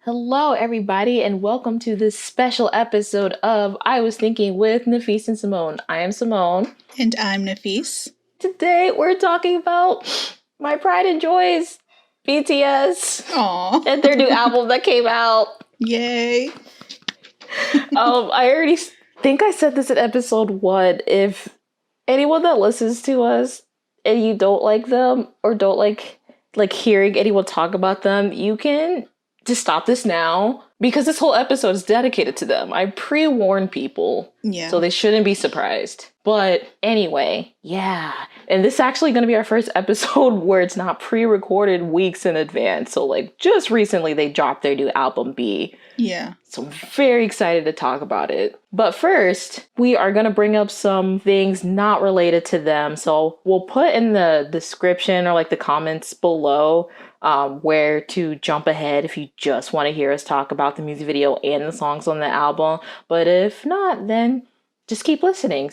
Hello, everybody, and welcome to this special episode of I Was Thinking with Nafees and Simone. I am Simone. And I'm Nafees. Today, we're talking about my pride and joys, BTS. Aww. And their new album that came out. Yay. I already think I said this in episode 1. If anyone that listens to us and you don't like them or don't like hearing anyone talk about them, you can just stop this now because this whole episode is dedicated to them. I pre-warned people, so they shouldn't be surprised. But anyway, yeah. And this is actually going to be our first episode where it's not pre-recorded weeks in advance. So just recently they dropped their new album B. Yeah. So I'm very excited to talk about it. But first, we are going to bring up some things not related to them. So we'll put in the description or the comments below where to jump ahead if you just want to hear us talk about the music video and the songs on the album. But if not, then just keep listening.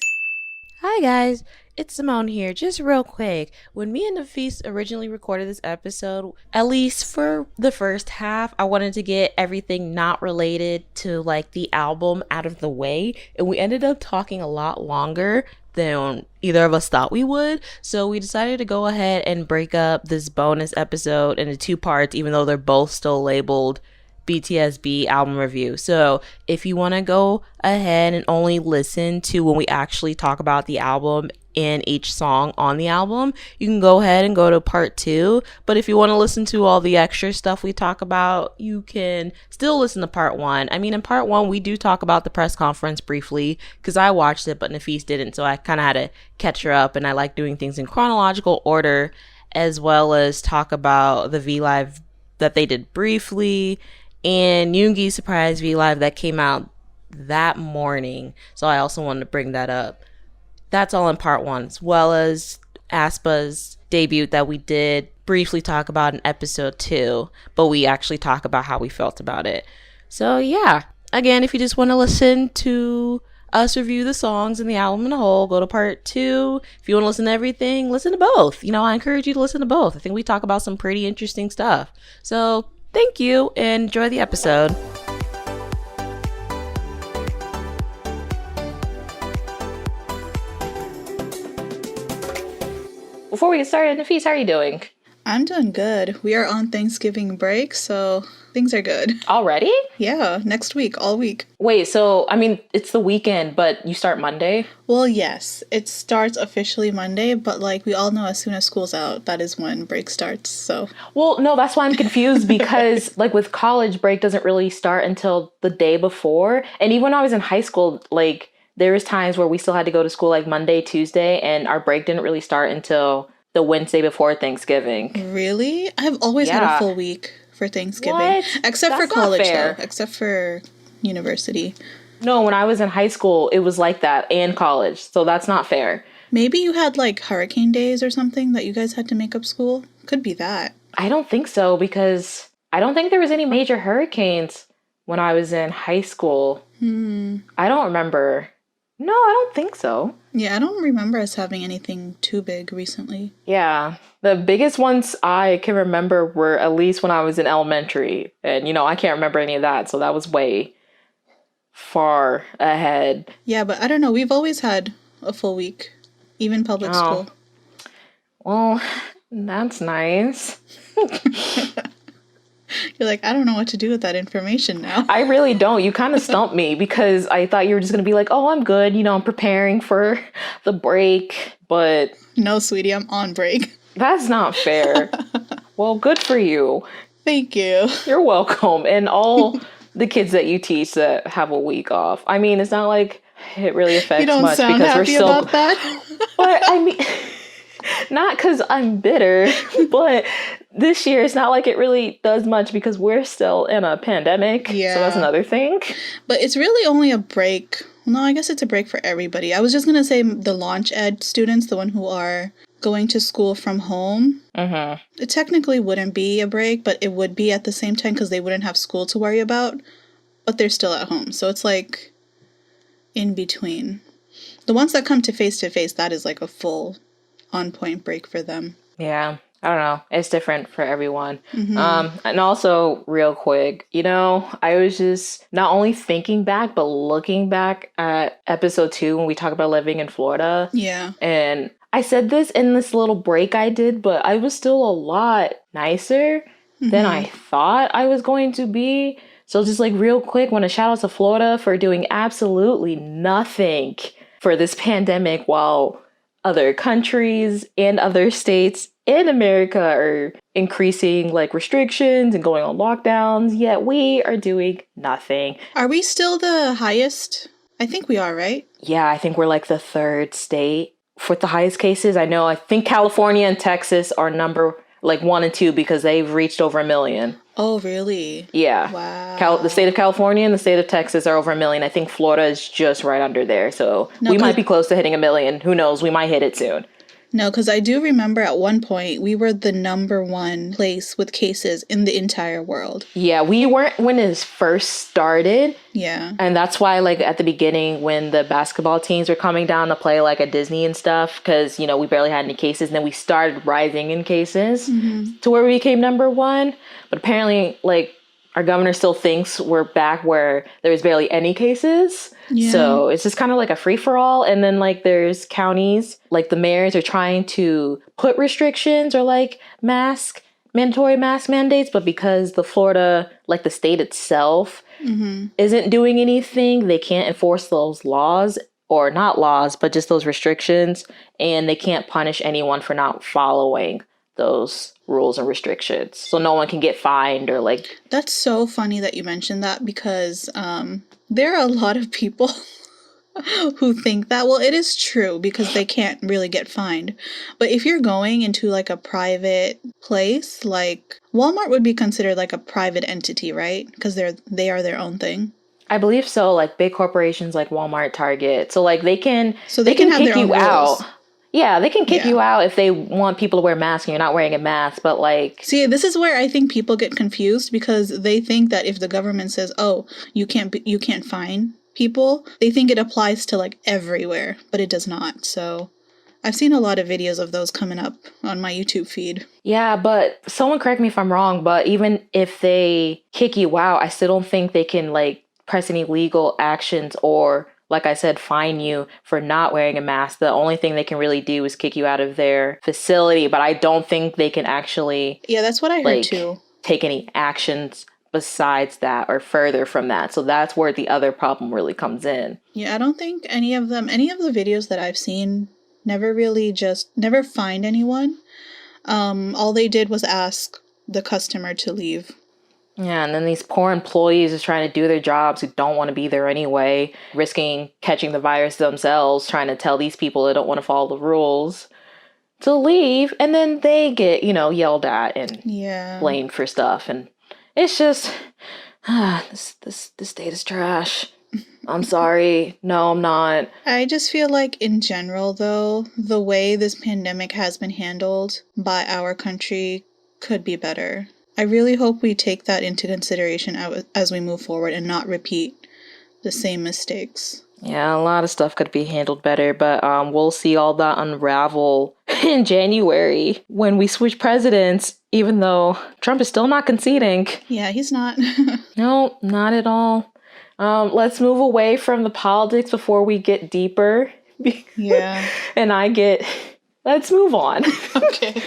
Hi guys, it's Simone here. Just real quick, when me and Nafees originally recorded this episode, at least for the first half, I wanted to get everything not related to the album out of the way, and we ended up talking a lot longer than either of us thought we would. So we decided to go ahead and break up this bonus episode into 2 parts, even though they're both still labeled BTS B album review. So if you want to go ahead and only listen to when we actually talk about the album and each song on the album, you can go ahead and go to part 2. But if you want to listen to all the extra stuff we talk about, you can still listen to part 1. I mean, in part 1, we do talk about the press conference briefly because I watched it, but Nafees didn't. So I kind of had to catch her up, and I like doing things in chronological order, as well as talk about the Vlive that they did briefly and Yoongi's surprise Vlive that came out that morning. So I also wanted to bring that up. That's all in part 1, as well as Aespa's debut that we did briefly talk about in episode 2, but we actually talk about how we felt about it. So yeah, again, if you just want to listen to us review the songs and the album in a whole, go to part 2. If you want to listen to everything, listen to both. I encourage you to listen to both. I think we talk about some pretty interesting stuff. So thank you and enjoy the episode. Before we get started, Nafees, how are you doing? I'm doing good. We are on Thanksgiving break, so things are good. Already? Yeah, next week, all week. Wait, so, it's the weekend, but you start Monday? Well, yes, it starts officially Monday, but we all know as soon as school's out, that is when break starts, so. Well, no, that's why I'm confused because, with college, break doesn't really start until the day before. And even when I was in high school, there was times where we still had to go to school, Monday, Tuesday, and our break didn't really start until the Wednesday before Thanksgiving. Really? I've always had a full week for Thanksgiving. What? Except That's for college, not fair. though. Except for university. No, when I was in high school, it was like that, and college. So that's not fair. Maybe you had, hurricane days or something that you guys had to make up school? Could be that. I don't think so, because I don't think there was any major hurricanes when I was in high school. I don't remember. No, I don't think so. Yeah, I don't remember us having anything too big recently. Yeah, the biggest ones I can remember were at least when I was in elementary. And, I can't remember any of that. So that was way far ahead. Yeah, but I don't know. We've always had a full week, even public school. Well, that's nice. You're like, I don't know what to do with that information now. I really don't. You kind of stumped me because I thought you were just going to be like, oh, I'm good. I'm preparing for the break. But no, sweetie, I'm on break. That's not fair. Well, good for you. Thank you. You're welcome. And all the kids that you teach that have a week off. It's not like it really affects you don't much sound because happy we're still about that. But not because I'm bitter, but this year it's not like it really does much because we're still in a pandemic. Yeah. So that's another thing. But it's really only a break. No, I guess it's a break for everybody. I was just going to say the launch ed students, the one who are going to school from home. It technically wouldn't be a break, but it would be at the same time because they wouldn't have school to worry about. But they're still at home. So it's in between. The ones that come to face, that is a full on-point break for them. Yeah. I don't know. It's different for everyone. Mm-hmm. And also, real quick, I was just not only thinking back, but looking back at episode 2 when we talk about living in Florida. Yeah. And I said this in this little break I did, but I was still a lot nicer than I thought I was going to be. So just like real quick, want to shout out to Florida for doing absolutely nothing for this pandemic while other countries and other states in America are increasing like restrictions and going on lockdowns, yet we are doing nothing. Are we still the highest? I think we are, right? Yeah, I think we're like the 3rd state with the highest cases. I think California and Texas are number like 1 and 2 because they've reached over 1 million. Oh, really? Yeah. Wow. The state of California and the state of Texas are over 1 million. I think Florida is just right under there. So we might be close to hitting 1 million. Who knows? We might hit it soon. No, because I do remember at one point we were the number 1 place with cases in the entire world. Yeah, we weren't when it first started. Yeah. And that's why, like, at the beginning when the basketball teams were coming down to play, like, at Disney and stuff, because, we barely had any cases. And then we started rising in cases to where we became number 1. But apparently, like, our governor still thinks we're back where there's barely any cases. Yeah. So it's just kind of like a free-for-all. And then, like, there's counties, like, the mayors are trying to put restrictions or, like, mandatory mask mandates. But because the Florida, like, the state itself isn't doing anything, they can't enforce those laws. Or not laws, but just those restrictions. And they can't punish anyone for not following those rules and restrictions, so no one can get fined or like. That's so funny that you mentioned that because there are a lot of people who think that. Well, it is true because they can't really get fined, but if you're going into like a private place, like Walmart would be considered like a private entity, right? Because they are their own thing. I believe so. Like big corporations like Walmart, Target, so like they can have kick their own you rules. out. Yeah, they can kick you out if they want people to wear masks and you're not wearing a mask, but like... See, this is where I think people get confused because they think that if the government says, oh, you can't fine people, they think it applies to like everywhere, but it does not. So I've seen a lot of videos of those coming up on my YouTube feed. Yeah, but someone correct me if I'm wrong, but even if they kick you out, I still don't think they can like press any legal actions or... like I said, fine you for not wearing a mask. The only thing they can really do is kick you out of their facility. But I don't think they can actually... yeah, that's what I heard too. Take any actions besides that or further from that. So that's where the other problem really comes in. Yeah, I don't think any of the videos that I've seen never fined anyone. All they did was ask the customer to leave. Yeah, and then these poor employees is trying to do their jobs who don't want to be there anyway, risking catching the virus themselves, trying to tell these people that don't want to follow the rules to leave, and then they get, yelled at and blamed for stuff. And it's just, this state is trash. I'm sorry. No, I'm not. I just feel like in general, though, the way this pandemic has been handled by our country could be better. I really hope we take that into consideration as we move forward and not repeat the same mistakes. Yeah, a lot of stuff could be handled better, but we'll see all that unravel in January when we switch presidents, even though Trump is still not conceding. Yeah, he's not. No, not at all. Let's move away from the politics before we get deeper. Yeah. Let's move on. Okay.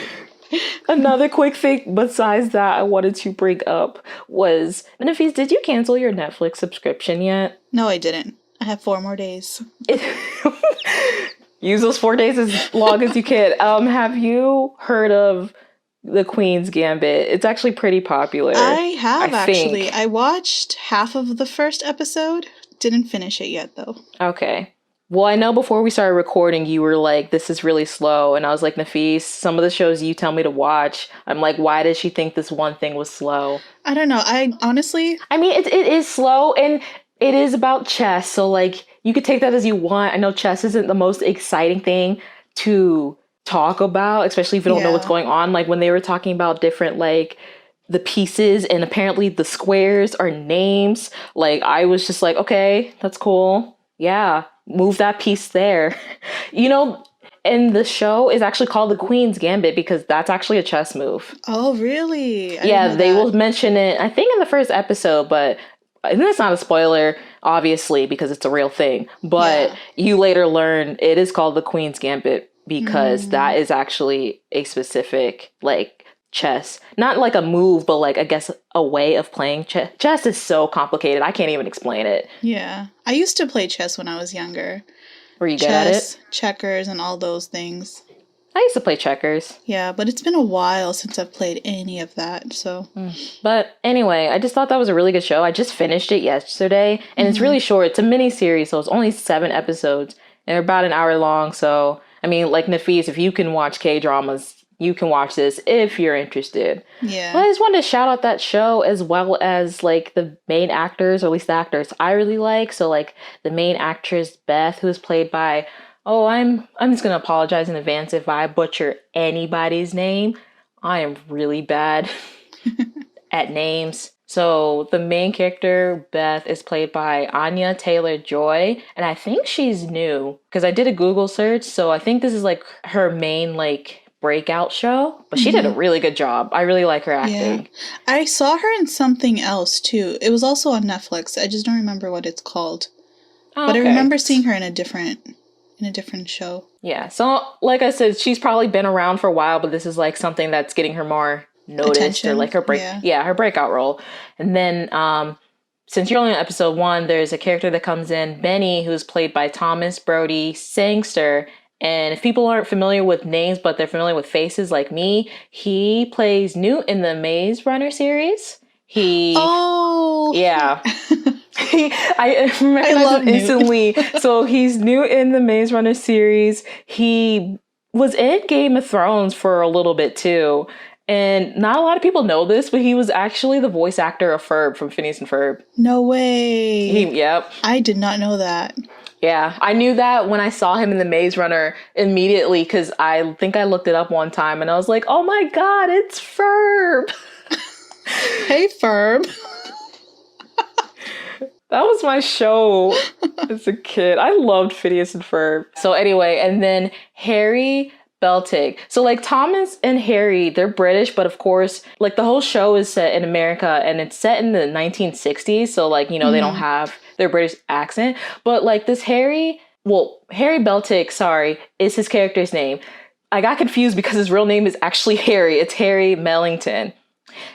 Another quick thing besides that I wanted to bring up was, Nafees, did you cancel your Netflix subscription yet? No, I didn't. I have 4 more days. Use those 4 days as long as you can. Have you heard of The Queen's Gambit? It's actually pretty popular. I have, actually. I watched half of the first episode. Didn't finish it yet, though. Okay. Well, I know before we started recording, you were like, this is really slow. And I was like, Nafees, some of the shows you tell me to watch, I'm like, why does she think this one thing was slow? I don't know. I honestly... I mean, it is slow and it is about chess. So, like, you could take that as you want. I know chess isn't the most exciting thing to talk about, especially if you don't know what's going on. Like, when they were talking about different, like... the pieces and apparently the squares are names. Like, I was just like, okay, that's cool. Yeah, move that piece there. And the show is actually called The Queen's Gambit because that's actually a chess move. Oh, really? Yeah, they will mention it, I think, in the first episode, but it's not a spoiler, obviously, because it's a real thing. But you later learn it is called The Queen's Gambit because that is actually a specific, like, chess. Not like a move, but like, I guess, a way of playing chess. Chess is so complicated. I can't even explain it. Yeah. I used to play chess when I was younger. Were you good at it? Checkers, and all those things. I used to play checkers. Yeah, but it's been a while since I've played any of that, so. But anyway, I just thought that was a really good show. I just finished it yesterday, and it's really short. It's a mini series, so it's only 7 episodes, and they're about an hour long. So, I mean, like Nafees, if you can watch K-dramas, you can watch this if you're interested. Yeah. But I just wanted to shout out that show as well as like the main actors, or at least the actors I really like. So like the main actress, Beth, who is played by, I'm just going to apologize in advance if I butcher anybody's name. I am really bad at names. So the main character, Beth, is played by Anya Taylor-Joy. And I think she's new because I did a Google search. So I think this is like her main like breakout show. But she did a really good job. I really like her acting. Yeah. I saw her in something else too. It was also on Netflix. I just don't remember what it's called. Oh, but okay. I remember seeing her in a different show. Yeah, so like I said, she's probably been around for a while, but this is like something that's getting her more noticed. Attention. Or like her her breakout role. And then since you're only on episode 1, there's a character that comes in, Benny, who's played by Thomas Brody Sangster. And if people aren't familiar with names, but they're familiar with faces like me, he plays Newt in the Maze Runner series. Yeah. I remember him instantly. So he's new in the Maze Runner series. He was in Game of Thrones for a little bit too. And not a lot of people know this, but he was actually the voice actor of Ferb from Phineas and Ferb. No way. Yep. I did not know that. Yeah, I knew that when I saw him in the Maze Runner immediately because I think I looked it up one time and I was like, oh my God, it's Ferb. Hey, Ferb. That was my show as a kid. I loved Phineas and Ferb. So anyway, and then Harry Beltic. So like Thomas and Harry, they're British, but of course, like the whole show is set in America and it's set in the 1960s. So like, you know, they don't have their British accent. But like this Harry Beltic, is his character's name. I got confused because his real name is actually Harry. It's Harry Mellington.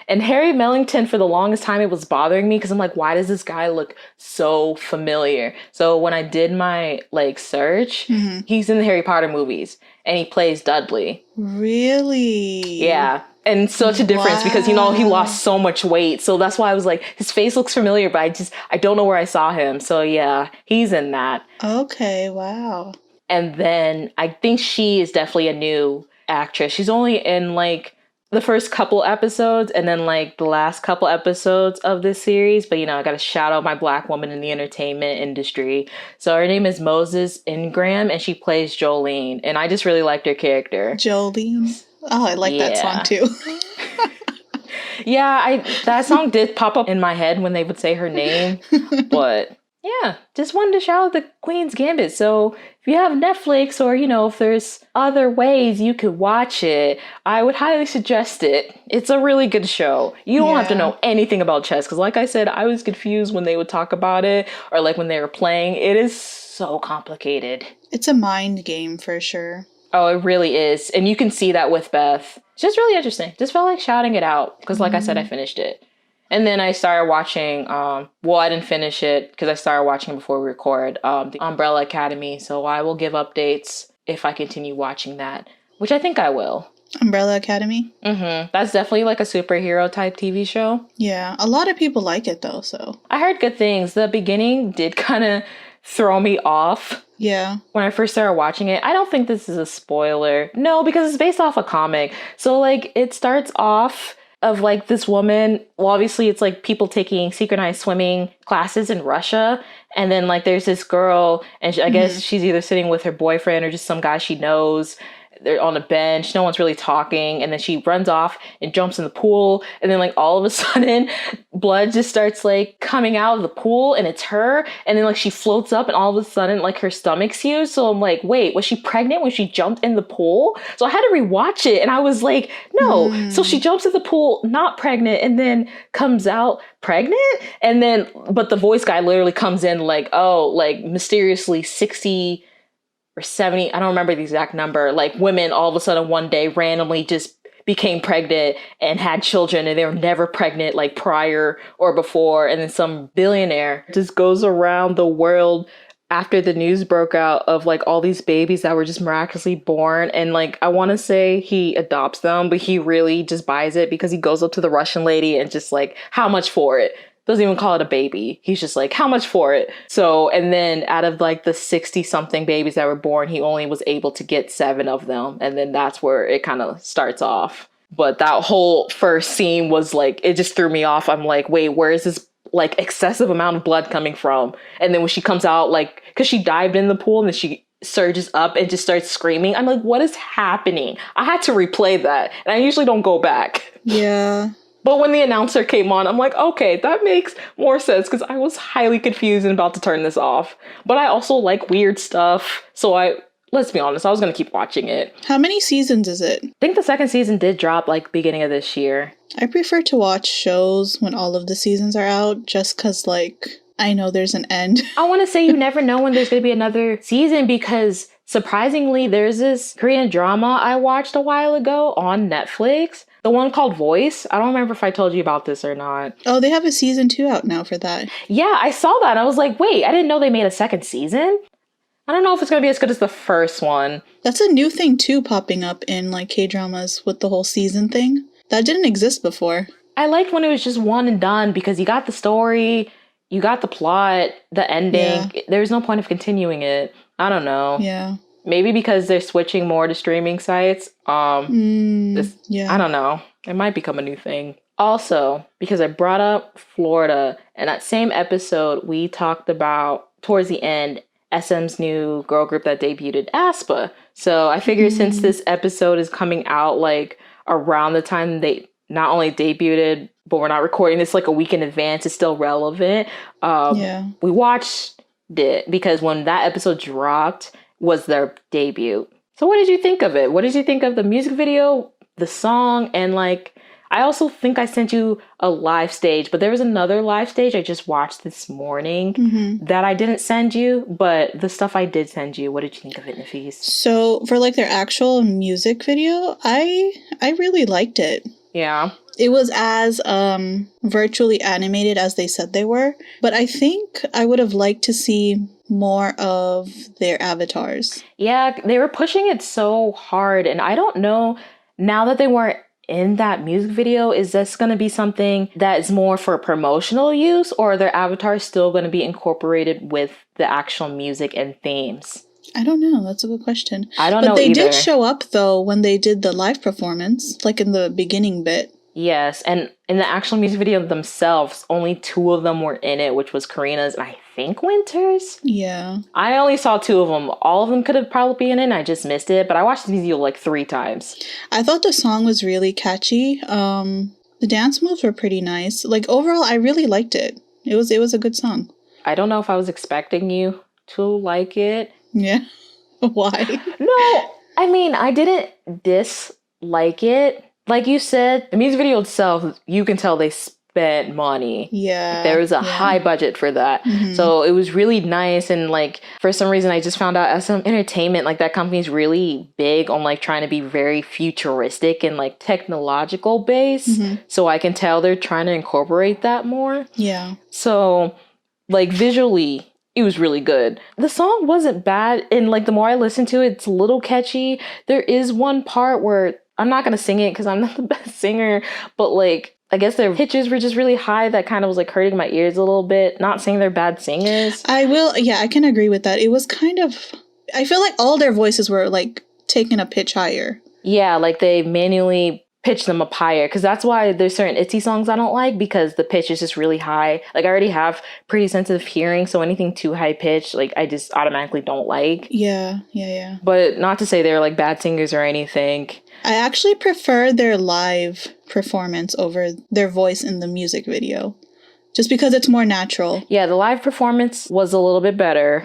And Harry Mellington, for the longest time, it was bothering me because I'm like, why does this guy look so familiar? So when I did my like search, he's in the Harry Potter movies and he plays Dudley. Really? Yeah. And such a difference because, you know, he lost so much weight. So that's why I was like, his face looks familiar, but I don't know where I saw him. So yeah, he's in that. Okay, wow. And then I think she is definitely a new actress. She's only in like the first couple episodes and then like the last couple episodes of this series. But, you know, I got to shout out my Black woman in the entertainment industry. So her name is Moses Ingram and she plays Jolene. And I just really liked her character. Jolene. Oh, I like that song too. Yeah, that song did pop up in my head when they would say her name. But yeah, just wanted to shout out the Queen's Gambit. So if you have Netflix or, you know, if there's other ways you could watch it, I would highly suggest it. It's a really good show. You don't have to know anything about chess because like I said, I was confused when they would talk about it or like when they were playing. It is so complicated. It's a mind game for sure. Oh, it really is. And you can see that with Beth. It's just really interesting. Just felt like shouting it out because like I said, I finished it. And then I started watching, I didn't finish it because I started watching before we record, the Umbrella Academy. So I will give updates if I continue watching that, which I think I will. Umbrella Academy? Mm-hmm. That's definitely like a superhero type TV show. Yeah, a lot of people like it though, so. I heard good things. The beginning did kind of throw me off. Yeah. When I first started watching it, I don't think this is a spoiler. No, because it's based off a comic. So like it starts off of like this woman, well, obviously it's like people taking synchronized swimming classes in Russia. And then like there's this girl and I guess she's either sitting with her boyfriend or just some guy she knows. they're on a bench, no one's really talking, and then she runs off and jumps in the pool, and then like all of a sudden blood just starts like coming out of the pool, and it's her, and then like she floats up, and all of a sudden like her stomach's huge. So I'm like, wait, was she pregnant when she jumped in the pool? So I had to rewatch it, and I was like, no. So she jumps in the pool not pregnant, and then comes out pregnant, and then but the voice guy literally comes in like, oh, like mysteriously 60 or 70, I don't remember the exact number, like women all of a sudden one day randomly just became pregnant and had children, and they were never pregnant like prior or before. And then some billionaire just goes around the world after the news broke out of like all these babies that were just miraculously born, and like I want to say he adopts them, but he really just buys it because he goes up to the Russian lady and just like, how much for it? Doesn't even call it a baby. He's just like, how much for it? So, and then out of like the 60 something babies that were born, he only was able to get 7 of them. And then that's where it kind of starts off. But that whole first scene was like, it just threw me off. I'm like, wait, where is this like excessive amount of blood coming from? And then when she comes out, like, cause she dived in the pool and then she surges up and just starts screaming. I'm like, what is happening? I had to replay that. And I usually don't go back. Yeah. But when the announcer came on, I'm like, okay, that makes more sense, because I was highly confused and about to turn this off. But I also like weird stuff. So let's be honest, I was going to keep watching it. How many seasons is it? I think the second season did drop like beginning of this year. I prefer to watch shows when all of the seasons are out, just because like I know there's an end. I want to say you never know when there's going to be another season, because surprisingly, there's this Korean drama I watched a while ago on Netflix. The one called Voice. I don't remember if I told you about this or not. Oh, they have a season 2 out now for that. Yeah, I saw that. I was like, wait, I didn't know they made a second season. I don't know if it's going to be as good as the first one. That's a new thing too, popping up in like K-dramas with the whole season thing. That didn't exist before. I liked when it was just one and done, because you got the story, you got the plot, the ending. Yeah. There's no point of continuing it. I don't know. Yeah. Maybe because they're switching more to streaming sites. Yeah. I don't know. It might become a new thing. Also, because I brought up Florida, and that same episode, we talked about, towards the end, SM's new girl group that debuted, Aespa. So I figured since this episode is coming out like around the time they not only debuted, but we're not recording this like a week in advance, it's still relevant. We watched it because when that episode dropped was their debut. So what did you think of it? What did you think of the music video, the song, and like, I also think I sent you a live stage, but there was another live stage I just watched this morning that I didn't send you, but the stuff I did send you, what did you think of it, Nafees? So for like their actual music video, I really liked it. Yeah. It was as virtually animated as they said they were, but I think I would have liked to see more of their avatars. Yeah, they were pushing it so hard, and I don't know, now that they weren't in that music video, is this going to be something that is more for promotional use, or are their avatars still going to be incorporated with the actual music and themes? I don't know. That's a good question. I don't know But they either. did show up, though, when they did the live performance, like in the beginning bit. Yes, and in the actual music video themselves, only 2 of them were in it, which was Karina's and I think Winter's. Yeah. I only saw 2 of them. All of them could have probably been in it, and I just missed it, but I watched the video like 3 times. I thought the song was really catchy. The dance moves were pretty nice. Like, overall, I really liked it. It was a good song. I don't know if I was expecting you to like it. Yeah. Why? No, I mean, I didn't dislike it. Like you said, the music video itself, you can tell they spent money. Yeah. There was a high budget for that. So it was really nice. And like, for some reason, I just found out SM Entertainment, like that company's really big on like trying to be very futuristic and like technological based. So I can tell they're trying to incorporate that more. Yeah. So like visually, it was really good. The song wasn't bad. And like the more I listen to it, it's a little catchy. There is one part where I'm not going to sing it because I'm not the best singer, but like, I guess their pitches were just really high that kind of was like hurting my ears a little bit. Not saying they're bad singers. I can agree with that. It was kind of, I feel like all their voices were like taking a pitch higher. Yeah, like they manually pitch them up higher, because that's why there's certain ITZY songs I don't like, because the pitch is just really high. Like I already have pretty sensitive hearing, so anything too high pitched, like I just automatically don't like. Yeah. But not to say they're like bad singers or anything. I actually prefer their live performance over their voice in the music video, just because it's more natural. Yeah, the live performance was a little bit better.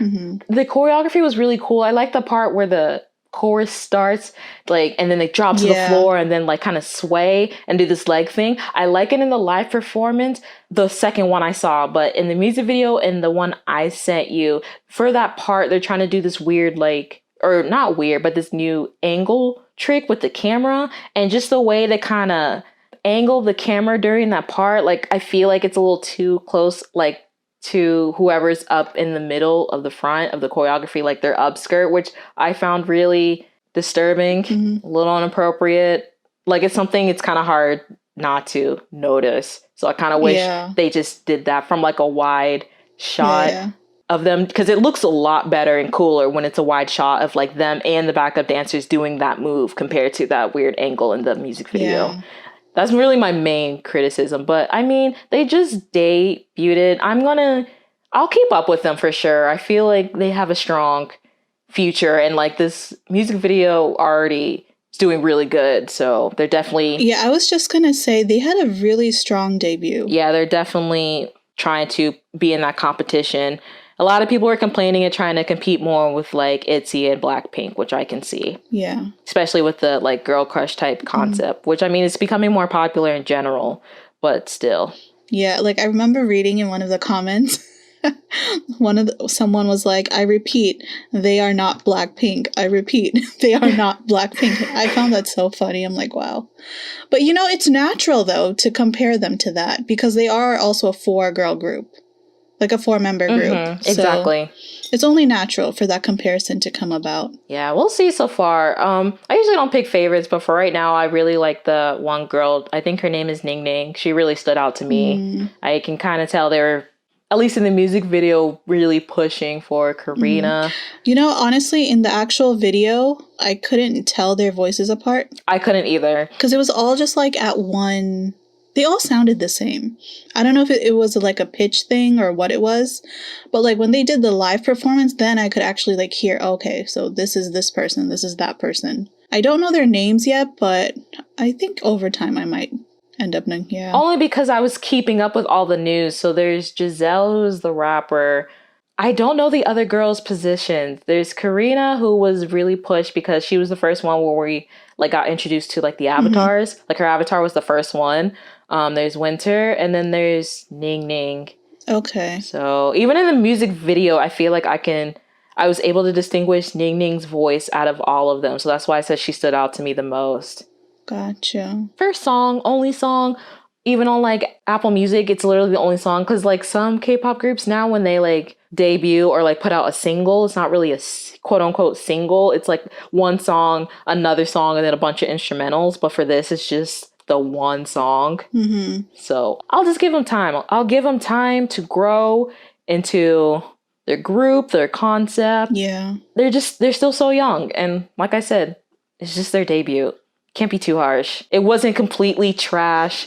The choreography was really cool. I like the part where the chorus starts, like, and then they drop to the floor and then like kind of sway and do this leg thing. I like it in the live performance, the second one I saw, but in the music video and the one I sent you, for that part, they're trying to do this weird, like, or not weird, but this new angle trick with the camera, and just the way they kind of angle the camera during that part, like I feel like it's a little too close, like to whoever's up in the middle of the front of the choreography, like their upskirt, which I found really disturbing, a little inappropriate. Like it's something it's kind of hard not to notice. So I kind of wish they just did that from like a wide shot of them, because it looks a lot better and cooler when it's a wide shot of like them and the backup dancers doing that move compared to that weird angle in the music video. That's really my main criticism. But I mean, they just debuted. I'll keep up with them for sure. I feel like they have a strong future, and like this music video already is doing really good. So they're definitely... Yeah, I was just gonna say they had a really strong debut. Yeah, they're definitely trying to be in that competition. A lot of people are complaining and trying to compete more with like ITZY and Blackpink, which I can see. Yeah. Especially with the like girl crush type concept, which I mean, it's becoming more popular in general, but still. Yeah, like I remember reading in one of the comments, someone was like, I repeat, they are not Blackpink. I repeat, they are not Blackpink. I found that so funny. I'm like, wow. But you know, it's natural though to compare them to that, because they are also a 4-girl group. Like a 4-member group. Exactly. So it's only natural for that comparison to come about. Yeah, we'll see so far. I usually don't pick favorites, but for right now, I really like the one girl. I think her name is Ning Ning. She really stood out to me. I can kind of tell they were, at least in the music video, really pushing for Karina. You know, honestly, in the actual video, I couldn't tell their voices apart. I couldn't either. Because it was all just like at one... They all sounded the same. I don't know if it was like a pitch thing or what it was, but like when they did the live performance, then I could actually like hear, okay, so this is this person, this is that person. I don't know their names yet, but I think over time I might end up knowing, Only because I was keeping up with all the news. So there's Giselle, who's the rapper. I don't know the other girls' positions. There's Karina, who was really pushed because she was the first one where we like got introduced to like the avatars. Like her avatar was the first one. There's Winter, and then there's Ning Ning. Okay. So even in the music video, I feel like I was able to distinguish Ning Ning's voice out of all of them. So that's why I said she stood out to me the most. Gotcha. First song, only song. Even on like Apple Music, it's literally the only song. Because like some K-pop groups now, when they like debut or like put out a single, it's not really a quote unquote single. It's like one song, another song, and then a bunch of instrumentals. But for this, it's just the one song. So I'll just give them time. I'll give them time to grow into their group, their concept. Yeah. They're still so young. And like I said, it's just their debut. Can't be too harsh. It wasn't completely trash,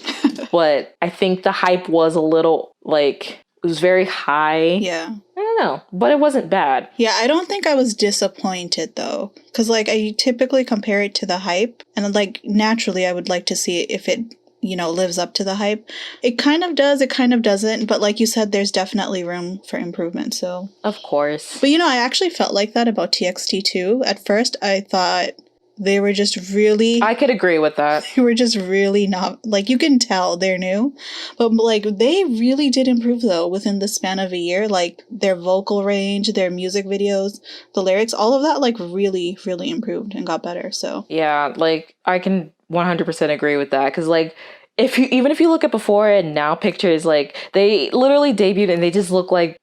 but I think the hype was a little like, it was very high. Yeah. I don't know, but it wasn't bad. Yeah, I don't think I was disappointed though. Because like I typically compare it to the hype, and like naturally I would like to see if it, you know, lives up to the hype. It kind of does, it kind of doesn't, but like you said, there's definitely room for improvement, so. Of course. But you know, I actually felt like that about TXT too. At first, I thought they were just really... I could agree with that. They were just really not... Like, you can tell they're new. But, like, they really did improve, though, within the span of a year. Like, their vocal range, their music videos, the lyrics, all of that, like, really, really improved and got better, so... Yeah, like, I can 100% agree with that. Because, like, even if you look at before and now pictures, like, they literally debuted and they just look like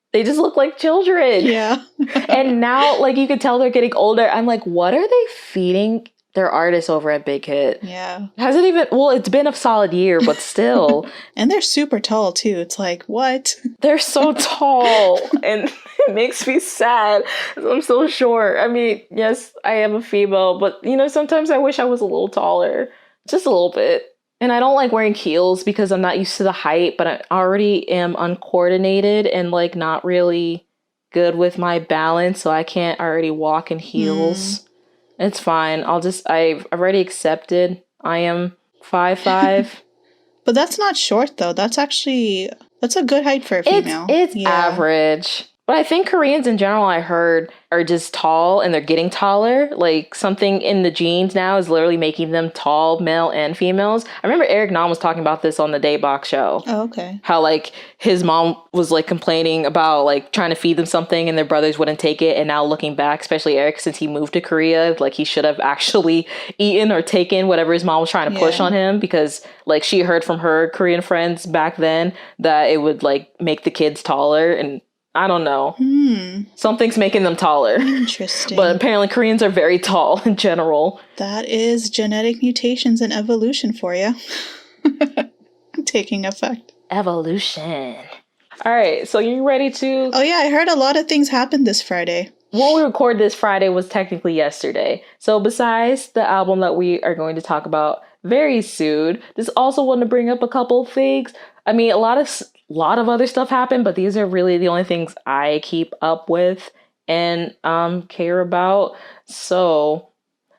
children. Yeah. And now, like, you can tell they're getting older. I'm like, what are they feeding their artists over at Big Hit? Yeah. Hasn't even... Well, it's been a solid year, but still. And they're super tall, too. It's like, what? They're so tall. And it makes me sad. I'm so short. I mean, yes, I am a female, but, you know, sometimes I wish I was a little taller. Just a little bit. And I don't like wearing heels because I'm not used to the height, but I already am uncoordinated and like not really good with my balance, so I can't already walk in heels. It's fine. I've already accepted I am 5'5". But that's not short though. That's a good height for a female. It's average. But I think Koreans in general, I heard, are just tall and they're getting taller. Like something in the genes now is literally making them tall, male and females. I remember Eric Nam was talking about this on the Daybach show. Oh, okay. How like his mom was like complaining about like trying to feed them something and their brothers wouldn't take it. And now looking back, especially Eric, since he moved to Korea, like he should have actually eaten or taken whatever his mom was trying to push on him, because like she heard from her Korean friends back then that it would like make the kids taller, and I don't know. Something's making them taller. Interesting. But apparently Koreans are very tall in general. That is genetic mutations and evolution for you. Taking effect. Evolution. All right, so you ready to... Oh yeah, I heard a lot of things happened this Friday. When we record this, Friday was technically yesterday. So besides the album that we are going to talk about very soon, just also want to bring up a couple of things. I mean, a lot of other stuff happened, but these are really the only things I keep up with and care about. So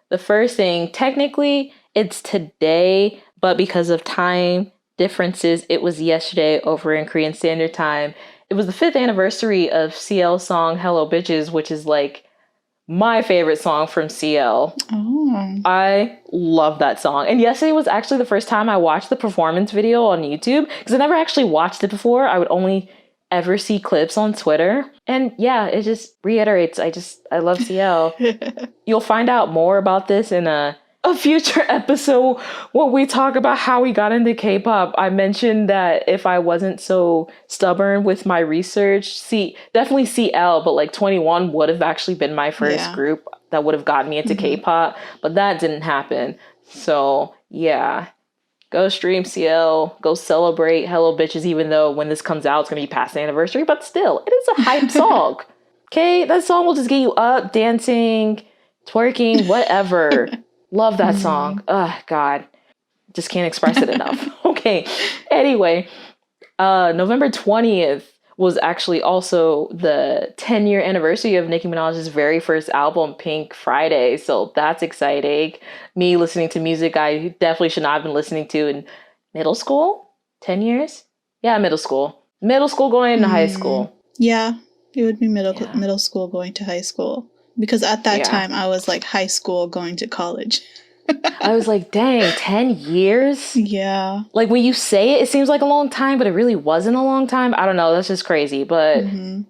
the first thing, technically it's today, but because of time differences, it was yesterday over in Korean Standard Time. It was the 5th anniversary of CL's song Hello Bitches, which is like my favorite song from CL. Oh. I love that song. And yesterday was actually the first time I watched the performance video on YouTube, because I never actually watched it before. I would only ever see clips on Twitter. And yeah, it just reiterates, I love CL. You'll find out more about this in a future episode when we talk about how we got into K-pop. I mentioned that if I wasn't so stubborn with my research, definitely CL, but like 21 would have actually been my first group that would have gotten me into K-pop, but that didn't happen. So yeah, go stream CL, go celebrate Hello Bitches, even though when this comes out, it's going to be past the anniversary, but still, it is a hype song. Okay, that song will just get you up, dancing, twerking, whatever. Love that song. Oh, God. Just can't express it enough. Okay. Anyway, November 20th was actually also the 10-year anniversary of Nicki Minaj's very first album, Pink Friday. So that's exciting. Me listening to music I definitely should not have been listening to in middle school? 10 years? Yeah, middle school. Middle school going into high school. Yeah, it would be middle school going to high school. Because at that time, I was like high school going to college. I was like, dang, 10 years? Yeah. Like when you say it, it seems like a long time, but it really wasn't a long time. I don't know. That's just crazy. But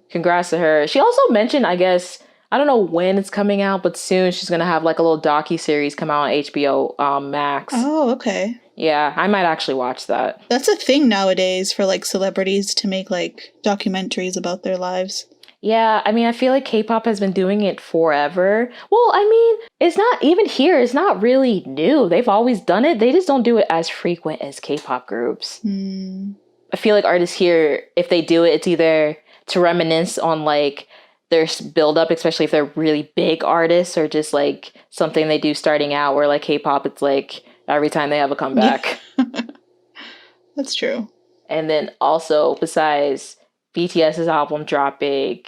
congrats to her. She also mentioned, I guess, I don't know when it's coming out, but soon she's going to have like a little docu-series come out on HBO Max. Oh, okay. Yeah, I might actually watch that. That's a thing nowadays for like celebrities to make like documentaries about their lives. Yeah, I mean, I feel like K-pop has been doing it forever. Well, I mean, it's not even here. It's not really new. They've always done it. They just don't do it as frequent as K-pop groups. I feel like artists here, if they do it, it's either to reminisce on like their build-up, especially if they're really big artists, or just like something they do starting out, where like K-pop, it's like every time they have a comeback. That's true. And then also, besides BTS's album dropping,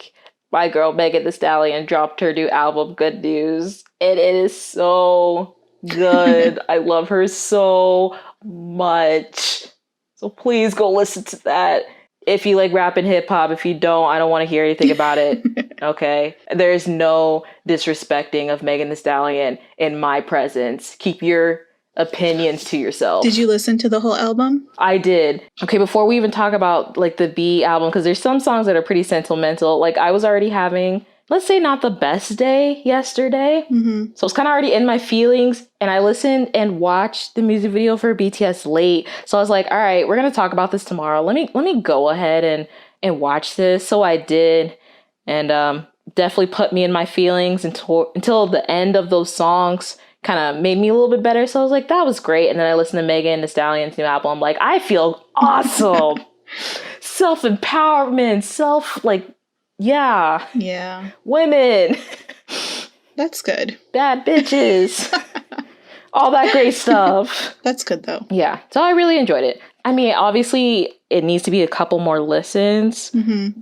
my girl Megan Thee Stallion dropped her new album, Good News, and it is so good. I love her so much. So please go listen to that. If you like rap and hip hop, if you don't, I don't want to hear anything about it. Okay? There's no disrespecting of Megan Thee Stallion in my presence. Keep your opinions to yourself. Did you listen to the whole album? I did. Okay, before we even talk about like the B album, because there's some songs that are pretty sentimental. Like I was already having, let's say, not the best day yesterday. So it's kind of already in my feelings, and I listened and watched the music video for BTS late. So I was like, all right, we're gonna talk about this tomorrow. Let me go ahead and watch this. So I did, and definitely put me in my feelings until the end of those songs kind of made me a little bit better. So I was like, that was great. And then I listened to Megan Thee Stallion's new album. I'm like, I feel awesome. Self-empowerment, yeah. Women. That's good. Bad bitches. all that great stuff. That's good though. Yeah, so I really enjoyed it. I mean, obviously, it needs to be a couple more listens.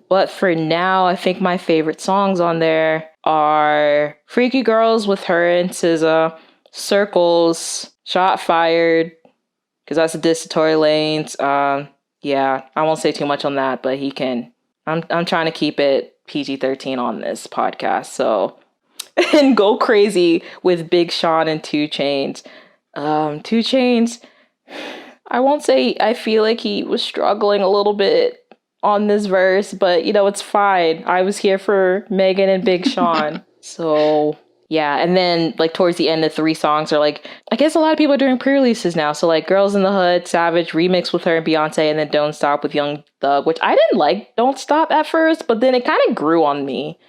But for now, I think my favorite songs on there are Freaky Girls with her and SZA, Circles, Shot Fired, because that's a diss to Tory Lanez. Yeah, I won't say too much on that, but he can. I'm trying to keep it PG-13 on this podcast, so and go crazy with Big Sean and 2 Chainz. 2 Chainz, I won't say I feel like he was struggling a little bit on this verse, but you know, it's fine. I was here for Megan and Big Sean. So yeah, and then like towards the end, the 3 songs are like, I guess a lot of people are doing pre-releases now. So like Girls in the Hood, Savage remix with her and Beyonce, and then Don't Stop with Young Thug, which I didn't like Don't Stop at first, but then it kind of grew on me.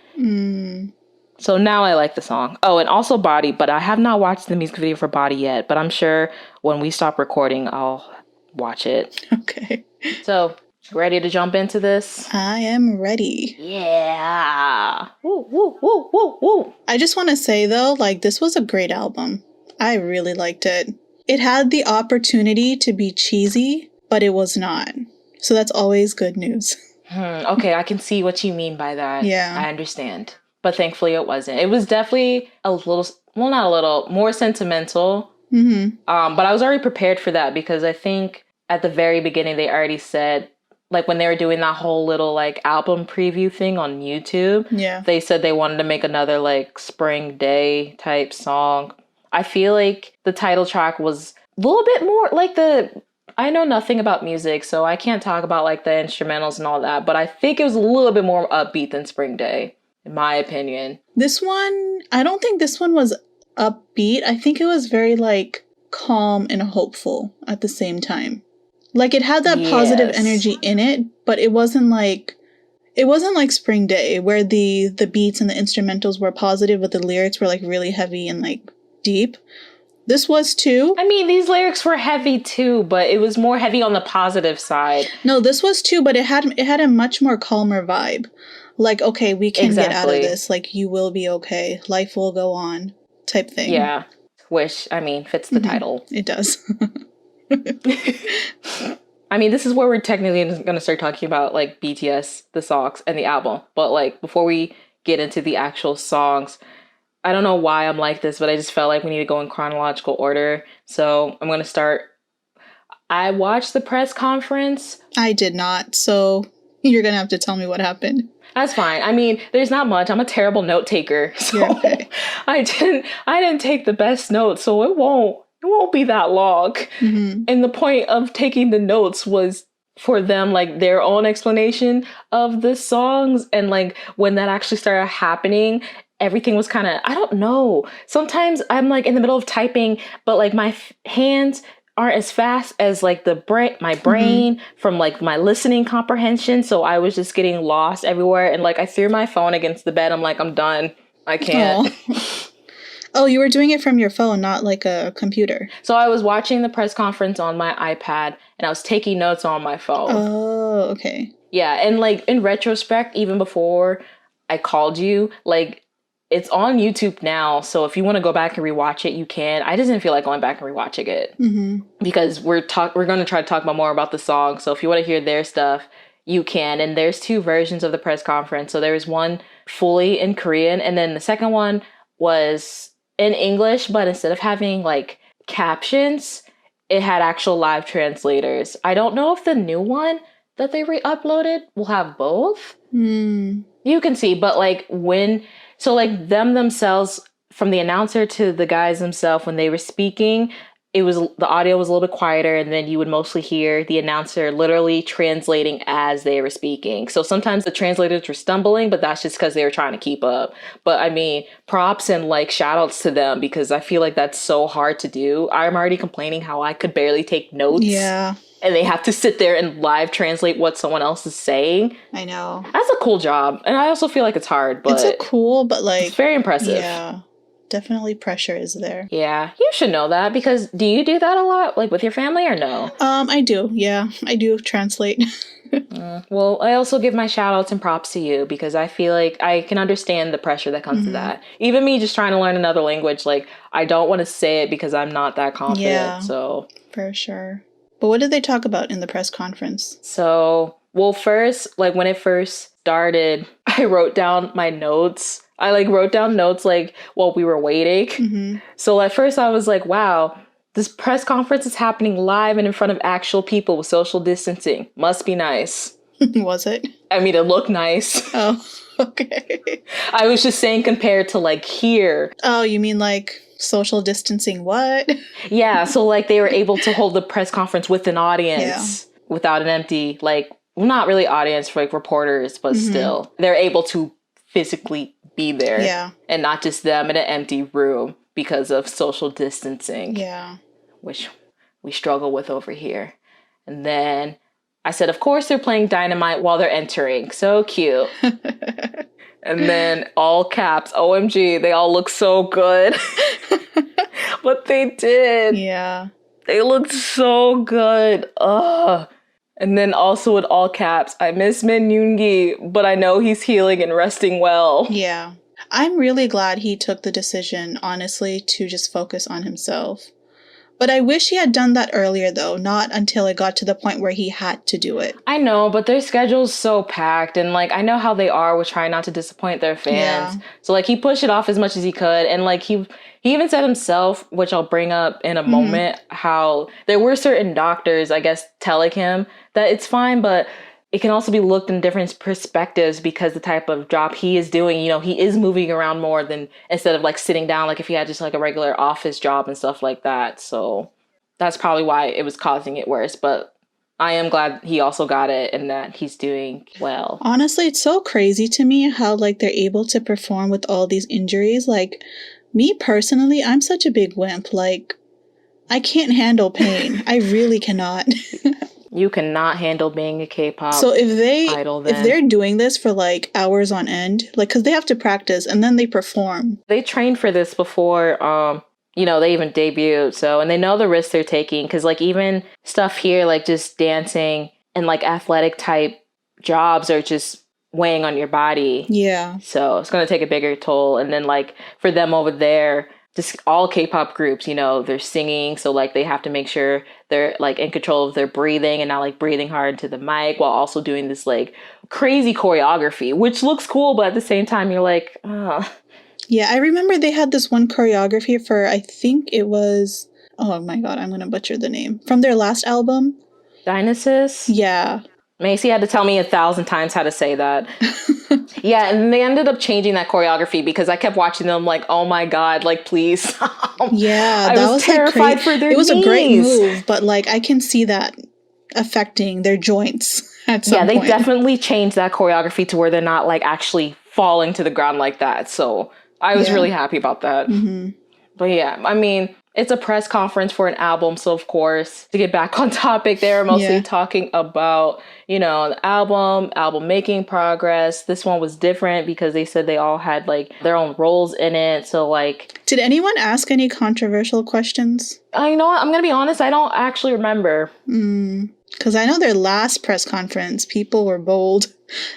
So now I like the song. Oh, and also Body, but I have not watched the music video for Body yet, but I'm sure when we stop recording, I'll watch it. Okay. So, ready to jump into this? I am ready. Yeah. Woo, woo, woo, woo, woo. I just want to say though, like, this was a great album. I really liked it. It had the opportunity to be cheesy, but it was not. So that's always good news. Okay, I can see what you mean by that. Yeah. I understand. But thankfully it wasn't. It was definitely a little, well, not a little, more sentimental. But I was already prepared for that because I think at the very beginning they already said, like when they were doing that whole little like album preview thing on YouTube, they said they wanted to make another like Spring Day type song. I feel like the title track was a little bit more like I know nothing about music, so I can't talk about like the instrumentals and all that, but I think it was a little bit more upbeat than Spring Day, in my opinion. This one, I don't think this one was upbeat. I think it was very like calm and hopeful at the same time. Like it had that positive energy in it, but it wasn't like Spring Day where the beats and the instrumentals were positive, but the lyrics were like really heavy and like deep. This was too. I mean, these lyrics were heavy too, but it was more heavy on the positive side. No, this was too, but it had a much more calmer vibe. Like, okay, we can get out of this. Like, you will be okay. Life will go on type thing. Yeah. Which, I mean, fits the title. It does. I mean, this is where we're technically going to start talking about, like, BTS, the songs, and the album. But, like, before we get into the actual songs, I don't know why I'm like this, but I just felt like we need to go in chronological order. So I'm going to start. I watched the press conference. I did not. So you're going to have to tell me what happened. That's fine. I mean, there's not much. I'm a terrible note taker. So okay. I didn't take the best notes, so it won't be that long. And the point of taking the notes was for them, like, their own explanation of the songs. And, like, when that actually started happening, everything was kind of, I don't know. Sometimes I'm, like, in the middle of typing, but, like, my hands aren't as fast as, like, my brain from, like, my listening comprehension. So I was just getting lost everywhere. And, like, I threw my phone against the bed. I'm like, I'm done. I can't. Oh, you were doing it from your phone, not like a computer. So I was watching the press conference on my iPad and I was taking notes on my phone. Oh, okay. Yeah. And, like, in retrospect, even before I called you, like, it's on YouTube now, so if you want to go back and rewatch it, you can. I just didn't feel like going back and rewatching it because we're going to try to talk more about the song. So if you want to hear their stuff, you can. And there's 2 versions of the press conference. So there was one fully in Korean, and then the second one was in English, but instead of having like captions, it had actual live translators. I don't know if the new one that they re-uploaded will have both. You can see, but like so like them themselves, from the announcer to the guys themselves, when they were speaking, the audio was a little bit quieter, and then you would mostly hear the announcer literally translating as they were speaking. So sometimes the translators were stumbling, but that's just because they were trying to keep up. But I mean, props and like shout outs to them, because I feel like that's so hard to do. I'm already complaining how I could barely take notes. Yeah. And they have to sit there and live translate what someone else is saying. I know. That's a cool job. And I also feel like it's hard, but it's very impressive. Yeah. Definitely pressure is there. Yeah. You should know that, because do you do that a lot, like with your family, or no? I do. Yeah. I do translate. Well, I also give my shout outs and props to you because I feel like I can understand the pressure that comes to that. Even me just trying to learn another language, like I don't want to say it because I'm not that confident. Yeah, so for sure. But what did they talk about in the press conference? So, well, first, like when it first started, I wrote down my notes. I like wrote down notes like while we were waiting. So at first I was like, wow, this press conference is happening live and in front of actual people with social distancing. Must be nice. Was it? I mean, it looked nice. Oh, okay. I was just saying compared to like here. Oh, you mean like social distancing what? Yeah, so like they were able to hold the press conference with an audience without an empty, like, well, not really audience for like reporters, but still. They're able to physically be there. Yeah. And not just them in an empty room because of social distancing. Yeah. Which we struggle with over here. And then I said, of course, they're playing Dynamite while they're entering. So cute. And then all caps, OMG, they all look so good. But they did. Yeah. They looked so good. Ugh. And then also with all caps, I miss Min Yoongi, but I know he's healing and resting well. Yeah. I'm really glad he took the decision, honestly, to just focus on himself. But I wish he had done that earlier, though, not until it got to the point where he had to do it. I know, but their schedule's so packed, and, like, I know how they are with trying not to disappoint their fans. Yeah. So, like, he pushed it off as much as he could, and, like, he even said himself, which I'll bring up in a moment, how there were certain doctors, I guess, telling him that it's fine, but it can also be looked in different perspectives because the type of job he is doing, you know, he is moving around more than instead of like sitting down, like if he had just like a regular office job and stuff like that. So that's probably why it was causing it worse. But I am glad he also got it and that he's doing well. Honestly, it's so crazy to me how like they're able to perform with all these injuries. Like me personally, I'm such a big wimp. Like I can't handle pain. I really cannot. You cannot handle being a K-pop so idol then. If they're doing this for like hours on end, like because they have to practice and then they perform. They trained for this before, you know, they even debuted. So, and they know the risks they're taking because like even stuff here, like just dancing and like athletic type jobs are just weighing on your body. Yeah. So it's going to take a bigger toll. And then like for them over there, just all K-pop groups, you know, they're singing. So like they have to make sure they're like in control of their breathing and not like breathing hard into the mic while also doing this like crazy choreography, which looks cool. But at the same time, you're like, oh. Yeah, I remember they had this one choreography for, I think it was, oh my God, I'm going to butcher the name. From their last album. Dionysus? Yeah. Macy had to tell me 1,000 times how to say that. Yeah, and they ended up changing that choreography because I kept watching them like, oh my God, like, please stop. Yeah, I was terrified like for their It was knees. a great move, but like I can see that affecting their joints at some point. Yeah, they definitely changed that choreography to where they're not like actually falling to the ground like that. So I was really happy about that. Mm-hmm. But yeah, I mean, it's a press conference for an album. So of course, to get back on topic, they were mostly talking about, you know, the album making progress. This one was different because they said they all had like their own roles in it. So like... Did anyone ask any controversial questions? You know what? I'm going to be honest. I don't actually remember. Because I know their last press conference, people were bold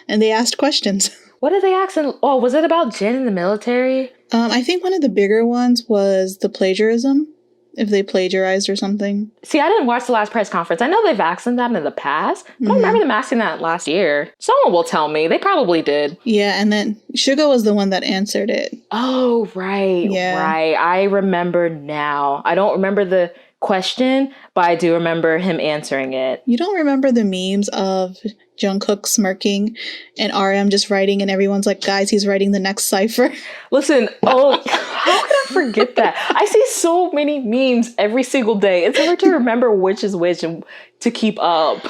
and they asked questions. What did they ask? Oh, was it about Jin in the military? I think one of the bigger ones was the plagiarism, if they plagiarized or something. See, I didn't watch the last press conference. I know they've asked them that in the past. I don't remember them asking that last year. Someone will tell me. They probably did. Yeah, and then Suga was the one that answered it. Oh, right. Yeah. Right. I remember now. I don't remember the question, but I do remember him answering it. You don't remember the memes of Jungkook smirking and RM just writing and everyone's like, guys, he's writing the next cipher. Listen, how could I forget that? I see so many memes every single day. It's hard to remember which is which and to keep up.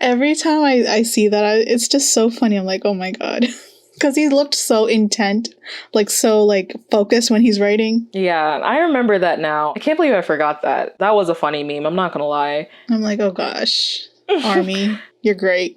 Every time I see that, it's just so funny. I'm like, oh my God. Because he looked so intent, like so like focused when he's writing. Yeah, I remember that now. I can't believe I forgot that. That was a funny meme. I'm not going to lie. I'm like, oh gosh, Army, you're great.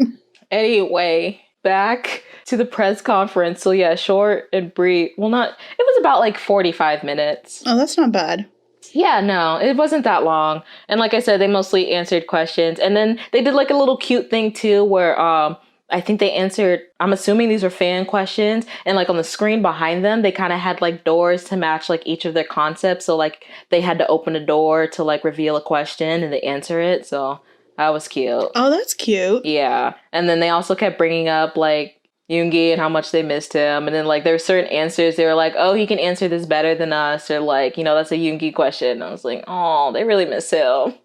Anyway, back to the press conference. So yeah, short and brief. Well, it was about like 45 minutes. Oh, that's not bad. Yeah, no, it wasn't that long. And like I said, they mostly answered questions. And then they did like a little cute thing too where I think they answered, I'm assuming these were fan questions, and like on the screen behind them, they kind of had like doors to match like each of their concepts. So like they had to open a door to like reveal a question and they answer it. So that was cute. Oh, that's cute. Yeah. And then they also kept bringing up like Yoongi and how much they missed him. And then like there were certain answers they were like, oh, he can answer this better than us, or like, you know, that's a Yoongi question. And I was like, oh, they really miss him.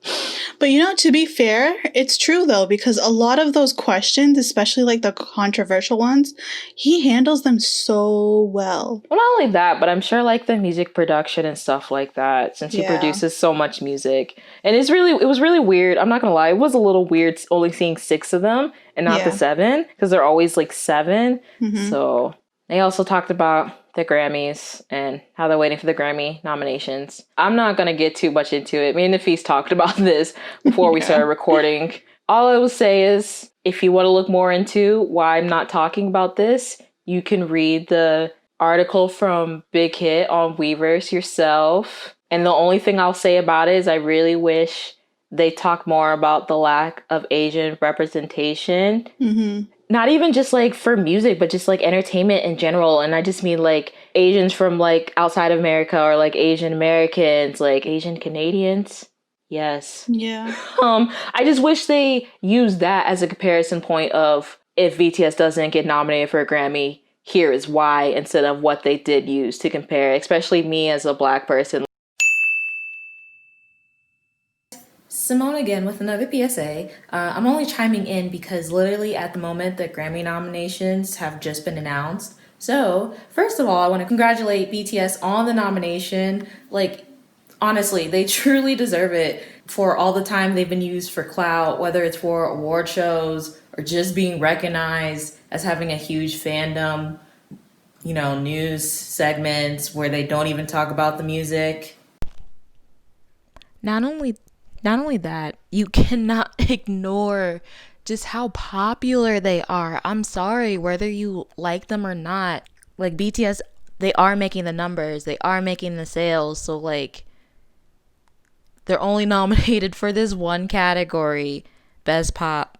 But you know, to be fair, it's true though, because a lot of those questions, especially like the controversial ones, he handles them so well. Well, not only that, but I'm sure like the music production and stuff like that, since he produces so much music. And it was really weird. I'm not gonna lie, it was a little weird only seeing 6 of them and not the 7, because they're always like 7. Mm-hmm. So they also talked about the Grammys and how they're waiting for the Grammy nominations. I'm not going to get too much into it. Me and Nafees talked about this before we started recording. All I will say is, if you want to look more into why I'm not talking about this, you can read the article from Big Hit on Weverse yourself. And the only thing I'll say about it is I really wish they talk more about the lack of Asian representation. Mm-hmm. Not even just like for music, but just like entertainment in general. And I just mean like Asians from like outside of America, or like Asian Americans, like Asian Canadians. Yes. Yeah. I just wish they used that as a comparison point of, if BTS doesn't get nominated for a Grammy, here is why, instead of what they did use to compare, especially me as a Black person. Simone again with another PSA. I'm only chiming in because literally at the moment the Grammy nominations have just been announced. So first of all, I want to congratulate BTS on the nomination. Like, honestly, they truly deserve it for all the time they've been used for clout, whether it's for award shows or just being recognized as having a huge fandom, you know, news segments where they don't even talk about the music. Not only that, you cannot ignore just how popular they are. I'm sorry, whether you like them or not. Like BTS, they are making the numbers, they are making the sales. So like, they're only nominated for this one category, Best Pop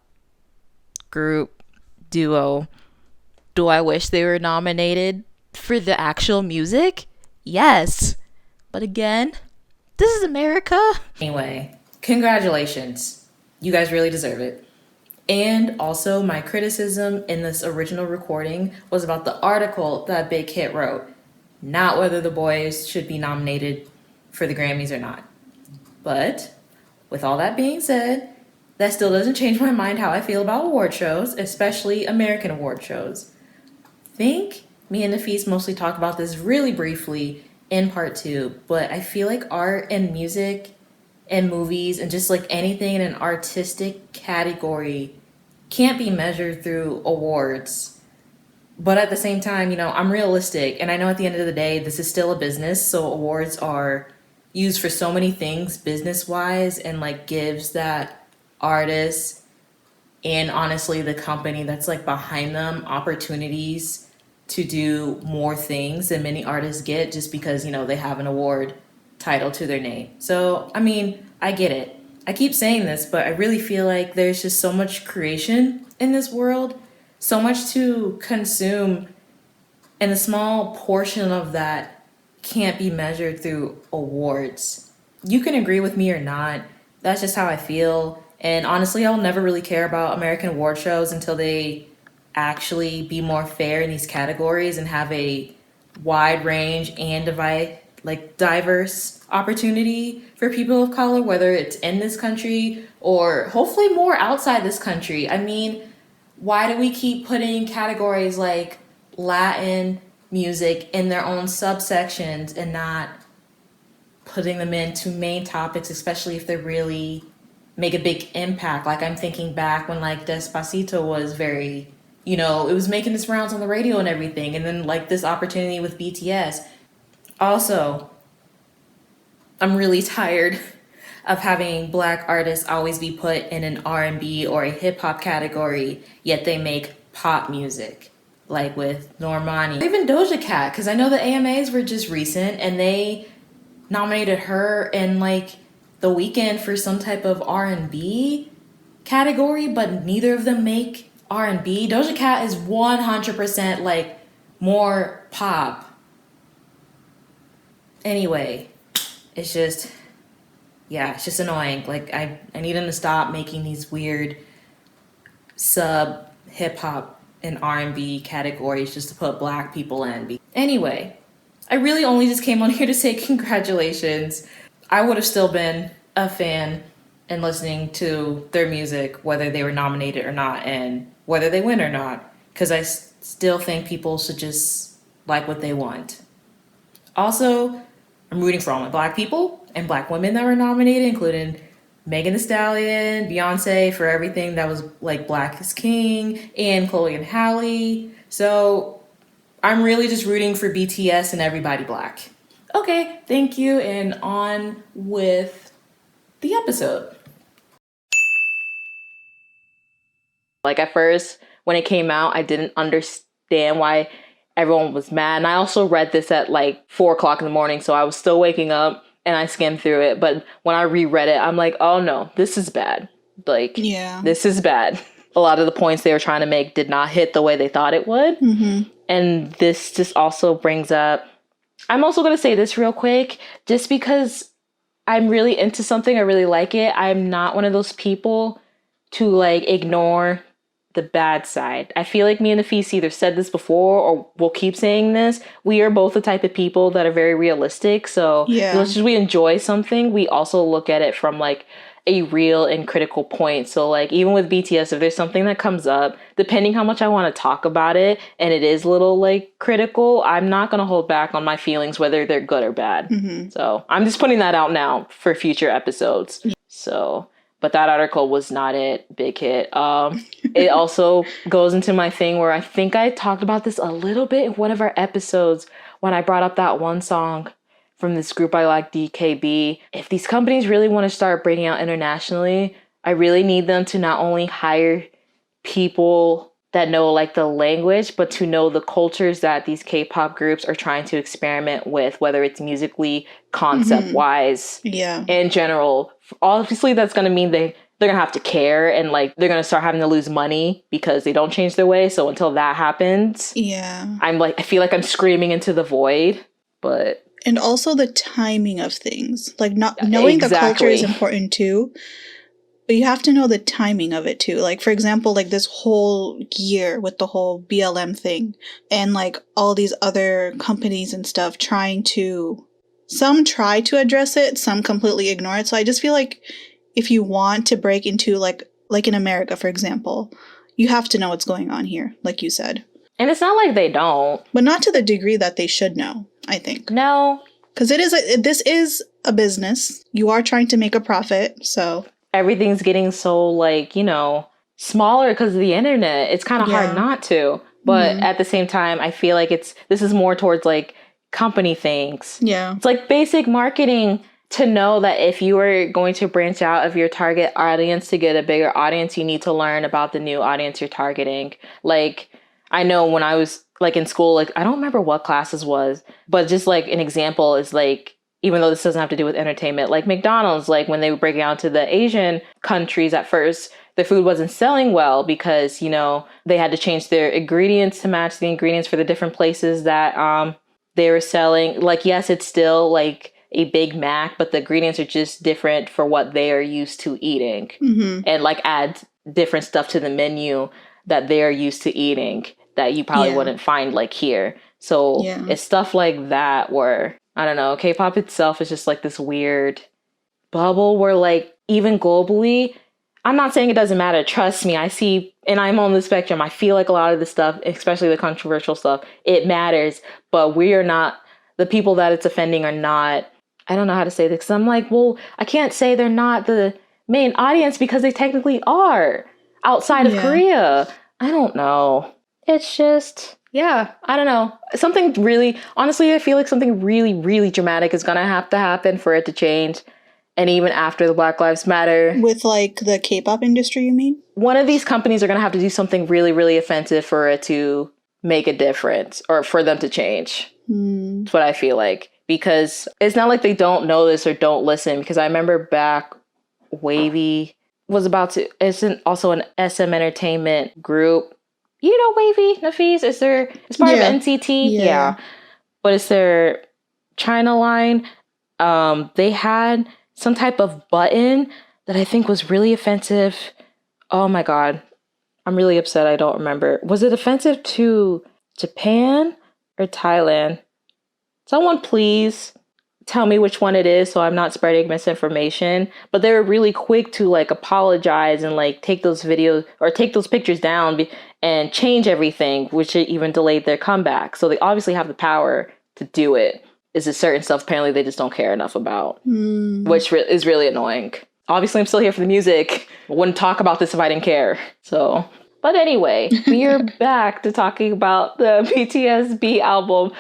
Group Duo. Do I wish they were nominated for the actual music? Yes. But again, this is America. Anyway, congratulations. You guys really deserve it. And also, my criticism in this original recording was about the article that Big Hit wrote, not whether the boys should be nominated for the Grammys or not. But with all that being said, that still doesn't change my mind how I feel about award shows, especially American award shows. I think me and Nafees mostly talked about this really briefly in part 2, but I feel like art and music and movies and just like anything in an artistic category can't be measured through awards. But at the same time, you know, I'm realistic, and I know at the end of the day, this is still a business, so awards are used for so many things business-wise, and like gives that artist and honestly the company that's like behind them opportunities to do more things than many artists get just because, you know, they have an award title to their name. So, I mean, I get it. I keep saying this, but I really feel like there's just so much creation in this world, so much to consume, and a small portion of that can't be measured through awards. You can agree with me or not. That's just how I feel. And honestly, I'll never really care about American award shows until they actually be more fair in these categories and have a wide range and diverse opportunity for people of color, whether it's in this country or hopefully more outside this country. I mean, why do we keep putting categories like Latin music in their own subsections and not putting them into main topics, especially if they really make a big impact? Like, I'm thinking back when like Despacito was very, you know, it was making its rounds on the radio and everything, and then like this opportunity with BTS. Also, I'm really tired of having Black artists always be put in an R&B or a hip hop category, yet they make pop music, like with Normani, or even Doja Cat, because I know the AMAs were just recent and they nominated her and like The Weeknd for some type of R&B category, but neither of them make R&B. Doja Cat is 100% like more pop. Anyway, it's just, yeah, it's just annoying. Like I need them to stop making these weird sub hip hop and R&B categories just to put black people in. Anyway, I really only just came on here to say congratulations. I would have still been a fan and listening to their music, whether they were nominated or not, and whether they win or not, because I still think people should just like what they want. Also, I'm rooting for all my black people and black women that were nominated, including Megan Thee Stallion, Beyonce for everything that was like Black is King, and Chloe and Halle. So I'm really just rooting for BTS and everybody black. Okay, thank you, and on with the episode. Like at first, when it came out, I didn't understand why everyone was mad. And I also read this at like 4 o'clock in the morning, so I was still waking up and I skimmed through it. But when I reread it, I'm like, oh no, this is bad. Like, yeah, this is bad. A lot of the points they were trying to make did not hit the way they thought it would. Mm-hmm. And this just also brings up, I'm also going to say this real quick, just because I'm really into something, I really like it. I'm not one of those people to like ignore the bad side. I feel like me and Nafees either said this before or we'll keep saying this. We are both the type of people that are very realistic. So as much as we enjoy something, we also look at it from like a real and critical point. So like even with BTS, if there's something that comes up, depending how much I want to talk about it and it is a little like critical, I'm not going to hold back on my feelings, whether they're good or bad. Mm-hmm. So I'm just putting that out now for future episodes. So, but that article was not it. Big hit. It also goes into my thing where I think I talked about this a little bit in one of our episodes when I brought up that one song from this group I like, DKB. If these companies really want to start breaking out internationally, I really need them to not only hire people that know like the language, but to know the cultures that these K-pop groups are trying to experiment with, whether it's musically, concept-wise, in general. Obviously, that's going to mean they're going to have to care and like they're going to start having to lose money because they don't change their way. So until that happens, I feel like I'm screaming into the void, but... And also the timing of things. Like not knowing the culture is important too, but you have to know the timing of it too. Like for example, like this whole year with the whole BLM thing and like all these other companies and stuff some try to address it, some completely ignore it. So I just feel like if you want to break into like in America, for example, you have to know what's going on here, like you said. And it's not like they don't. But not to the degree that they should know, I think. No. Because this is a business. You are trying to make a profit, so... Everything's getting so, like, smaller because of the internet. It's kind of hard not to. But at the same time, I feel like this is more towards, like, company things. Yeah. It's like basic marketing to know that if you are going to branch out of your target audience to get a bigger audience, you need to learn about the new audience you're targeting. Like... I know when I was like in school, like I don't remember what classes was, but just like an example is like, even though this doesn't have to do with entertainment, like McDonald's, like when they were breaking out to the Asian countries at first, the food wasn't selling well because, they had to change their ingredients to match the ingredients for the different places that they were selling. Like, yes, it's still like a Big Mac, but the ingredients are just different for what they are used to eating and like add different stuff to the menu that they're used to eating that you probably wouldn't find like here. So it's stuff like that where, I don't know, K-pop itself is just like this weird bubble where like even globally, I'm not saying it doesn't matter. Trust me, I see, and I'm on the spectrum. I feel like a lot of the stuff, especially the controversial stuff, it matters, but we are not, the people that it's offending are not, I don't know how to say this. 'Cause I'm like, well, I can't say they're not the main audience because they technically are outside of Korea. I don't know. It's just, I don't know. Something really, honestly, I feel like something really, really dramatic is going to happen for it to change. And even after the Black Lives Matter. With like the K-pop industry, you mean? One of these companies are going to have to do something really, really offensive for it to make a difference or for them to change. That's what I feel like. because it's not like they don't know this or don't listen, because I remember back Wavy was about to, it's also an SM Entertainment group. You know Wavy, Nafees? It's part of NCT. Yeah. But it's their China line. They had some type of button that I think was really offensive. Oh my God. I'm really upset. I don't remember. Was it offensive to Japan or Thailand? Someone please tell me which one it is so I'm not spreading misinformation. But they were really quick to like apologize and like take those videos or take those pictures down and change everything, which even delayed their comeback. So they obviously have the power to do it. Is a certain stuff apparently they just don't care enough about, which is really annoying. Obviously, I'm still here for the music. I wouldn't talk about this if I didn't care. So, but anyway, we are back to talking about the BTS B album.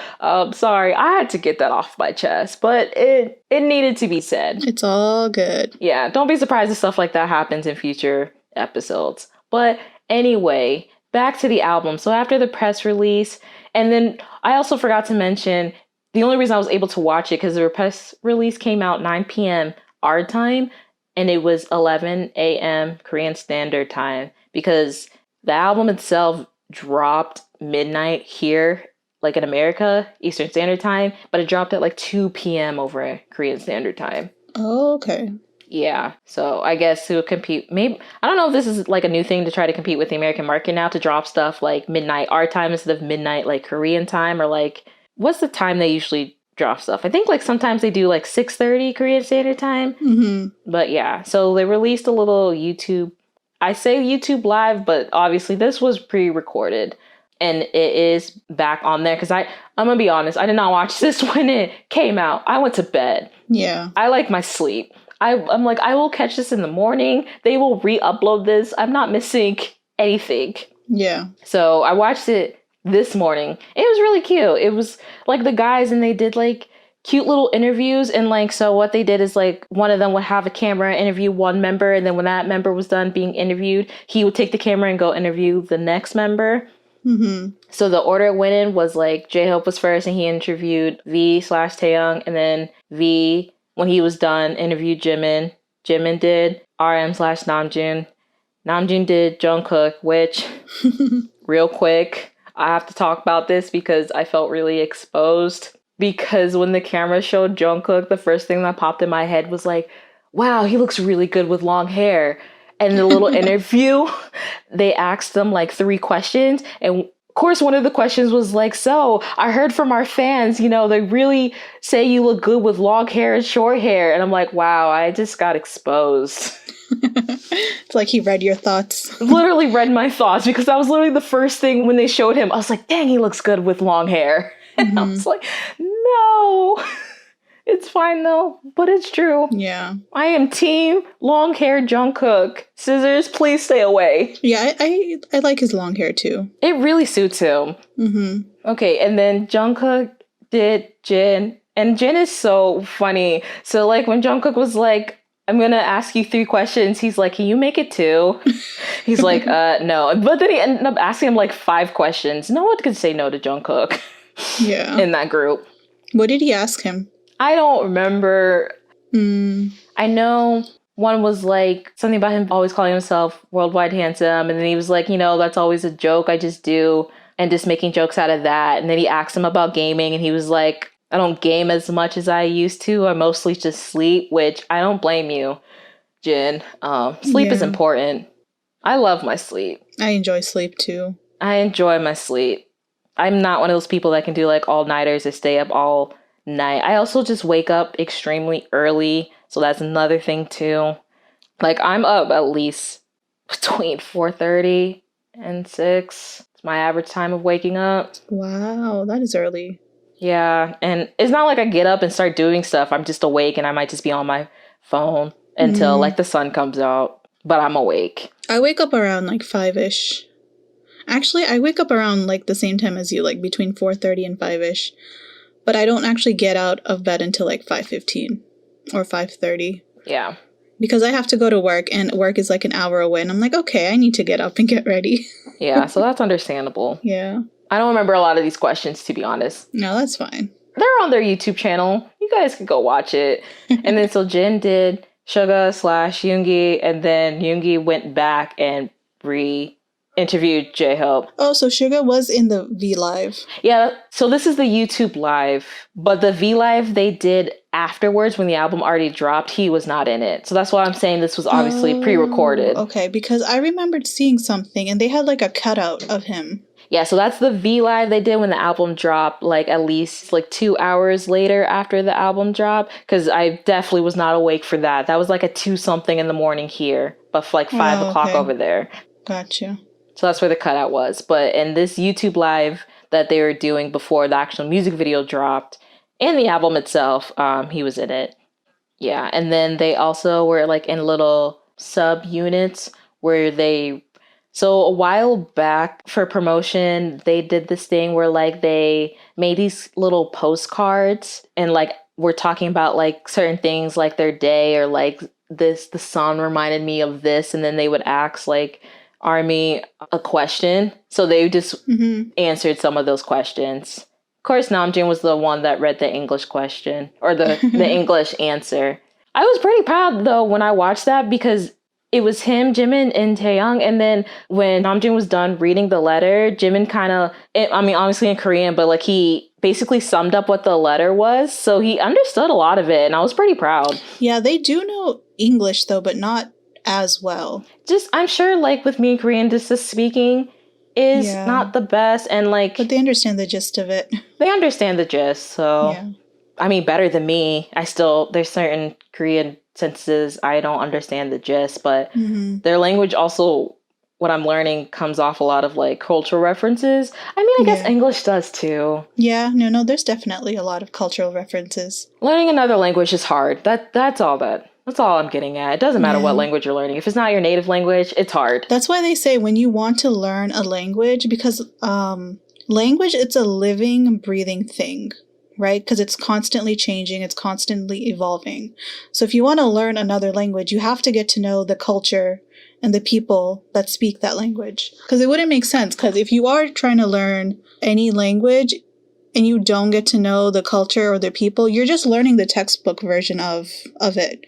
Sorry, I had to get that off my chest, but it needed to be said. It's all good. Yeah, don't be surprised if stuff like that happens in future episodes. But anyway, back to the album. So after the press release, and then I also forgot to mention, the only reason I was able to watch it because the press release came out 9 p.m. our time, and it was 11 a.m. Korean Standard Time, because the album itself dropped midnight here, like in America, Eastern Standard Time, but it dropped at like 2 p.m. over Korean Standard Time. Oh, okay. Yeah, so I guess to compete, maybe, I don't know if this is like a new thing to try to compete with the American market now, to drop stuff like midnight our time instead of midnight like Korean time, or like, what's the time they usually drop stuff? I think like sometimes they do like 6:30 Korean Standard Time. Mm-hmm. But yeah, so they released a little YouTube. I say YouTube Live, but obviously this was pre-recorded. And it is back on there because I'm going to be honest, I did not watch this when it came out. I went to bed. Yeah. I like my sleep. I'm like, I will catch this in the morning. They will re-upload this. I'm not missing anything. Yeah. So I watched it this morning. It was really cute. It was like the guys, and they did like cute little interviews. And like, so what they did is like one of them would have a camera, interview one member. And then when that member was done being interviewed, he would take the camera and go interview the next member. Mm-hmm. So the order it went in was like J-Hope was first, and he interviewed V/Taeyong, and then V, when he was done, interviewed Jimin. Jimin did RM/Namjoon. Namjoon did Jungkook, which real quick, I have to talk about this because I felt really exposed. Because when the camera showed Jungkook, the first thing that popped in my head was like, wow, he looks really good with long hair. And the little interview, they asked them like 3 questions. And of course, one of the questions was like, so I heard from our fans, you know, they really say you look good with long hair and short hair. And I'm like, wow, I just got exposed. It's like he read your thoughts. Literally read my thoughts, because that was literally the first thing when they showed him. I was like, dang, he looks good with long hair. And I was like, no. It's fine though, but it's true. Yeah. I am team long hair Jungkook. Scissors, please stay away. Yeah, I like his long hair too. It really suits him. Mm-hmm. Okay, and then Jungkook did Jin. And Jin is so funny. So like when Jungkook was like, I'm going to ask you 3 questions, he's like, can you make it 2? He's like, no. But then he ended up asking him like 5 questions. No one could say no to Jungkook. Yeah. In that group. What did he ask him? I don't remember. I know one was like something about him always calling himself worldwide handsome. And then he was like, you know, that's always a joke I just do. And just making jokes out of that. And then he asked him about gaming. And he was like, I don't game as much as I used to. I mostly just sleep, which I don't blame you, Jin. Sleep is important. I love my sleep. I enjoy sleep too. I enjoy my sleep. I'm not one of those people that can do like all-nighters or stay up all night. I also just wake up extremely early, so that's another thing too. Like I'm up at least between 4:30 and 6. It's my average time of waking up. Wow, that is early. Yeah, and it's not like I get up and start doing stuff. I'm just awake, and I might just be on my phone until like the sun comes out, but I'm awake. I wake up around like 5-ish. Actually, I wake up around like the same time as you, like between 4:30 and 5-ish. But I don't actually get out of bed until like 5:15 or 5:30. Yeah. Because I have to go to work, and work is like an hour away. And I'm like, okay, I need to get up and get ready. Yeah, so that's understandable. Yeah. I don't remember a lot of these questions, to be honest. No, that's fine. They're We're on their YouTube channel. You guys can go watch it. And then so Jin did Suga / Yoongi, and then Yoongi went back and interviewed J-Hope. Oh, so Suga was in the Vlive. Yeah, so this is the YouTube Live, but the Vlive they did afterwards when the album already dropped, he was not in it. So that's why I'm saying this was obviously pre-recorded. Okay, because I remembered seeing something and they had like a cutout of him. Yeah, so that's the Vlive they did when the album dropped, like at least like 2 hours later after the album dropped, because I definitely was not awake for that. That was like a 2-something in the morning here, but for like 5 o'clock over there. Gotcha. So that's where the cutout was. But in this YouTube Live that they were doing before the actual music video dropped and the album itself, he was in it. Yeah. And then they also were like in little sub units where so a while back for promotion, they did this thing where like they made these little postcards and like we're talking about like certain things like their day or like the sun reminded me of this. And then they would ask like ARMY a question. So they just answered some of those questions. Of course, Namjoon was the one that read the English question or the English answer. I was pretty proud though when I watched that because it was him, Jimin, and Taeyang. And then when Namjoon was done reading the letter, Jimin kind of, I mean, obviously in Korean, but like he basically summed up what the letter was. So he understood a lot of it. And I was pretty proud. Yeah, they do know English though, but not as well. Just, I'm sure like with me in Korean, just the speaking is not the best. And like, but they understand the gist of it. They understand the gist. So, I mean, better than me. There's certain Korean sentences I don't understand the gist, but their language also, what I'm learning, comes off a lot of like cultural references. I mean, I guess English does too. Yeah, no, there's definitely a lot of cultural references. Learning another language is hard. That's all I'm getting at. It doesn't matter what language you're learning. If it's not your native language, it's hard. That's why they say when you want to learn a language, because language, it's a living, breathing thing, right? Because it's constantly changing. It's constantly evolving. So if you want to learn another language, you have to get to know the culture and the people that speak that language. Because it wouldn't make sense. Because if you are trying to learn any language and you don't get to know the culture or the people, you're just learning the textbook version of it.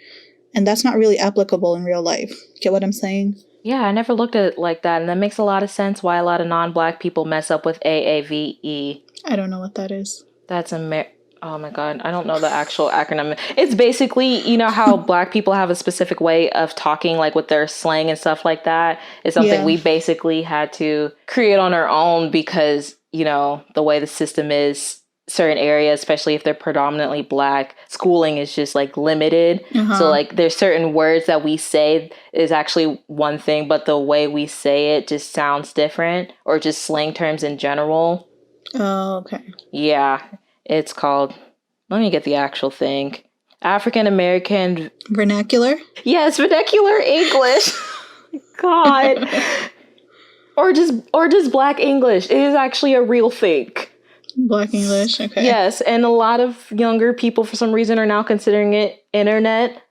And that's not really applicable in real life. Get what I'm saying? Yeah, I never looked at it like that. And that makes a lot of sense why a lot of non-Black people mess up with AAVE. I don't know what that is. That's oh my God, I don't know the actual acronym. It's basically, you know how Black people have a specific way of talking, like with their slang and stuff like that. It's something we basically had to create on our own because, you know, the way the system is, certain areas, especially if they're predominantly Black, schooling is just like limited. So like there's certain words that we say is actually one thing, but the way we say it just sounds different, or just slang terms in general. Oh, okay. Yeah. It's called, let me get the actual thing. African American vernacular? Yes, vernacular English. God. or just Black English. It is actually a real thing. Black English, okay. Yes, and a lot of younger people for some reason are now considering it internet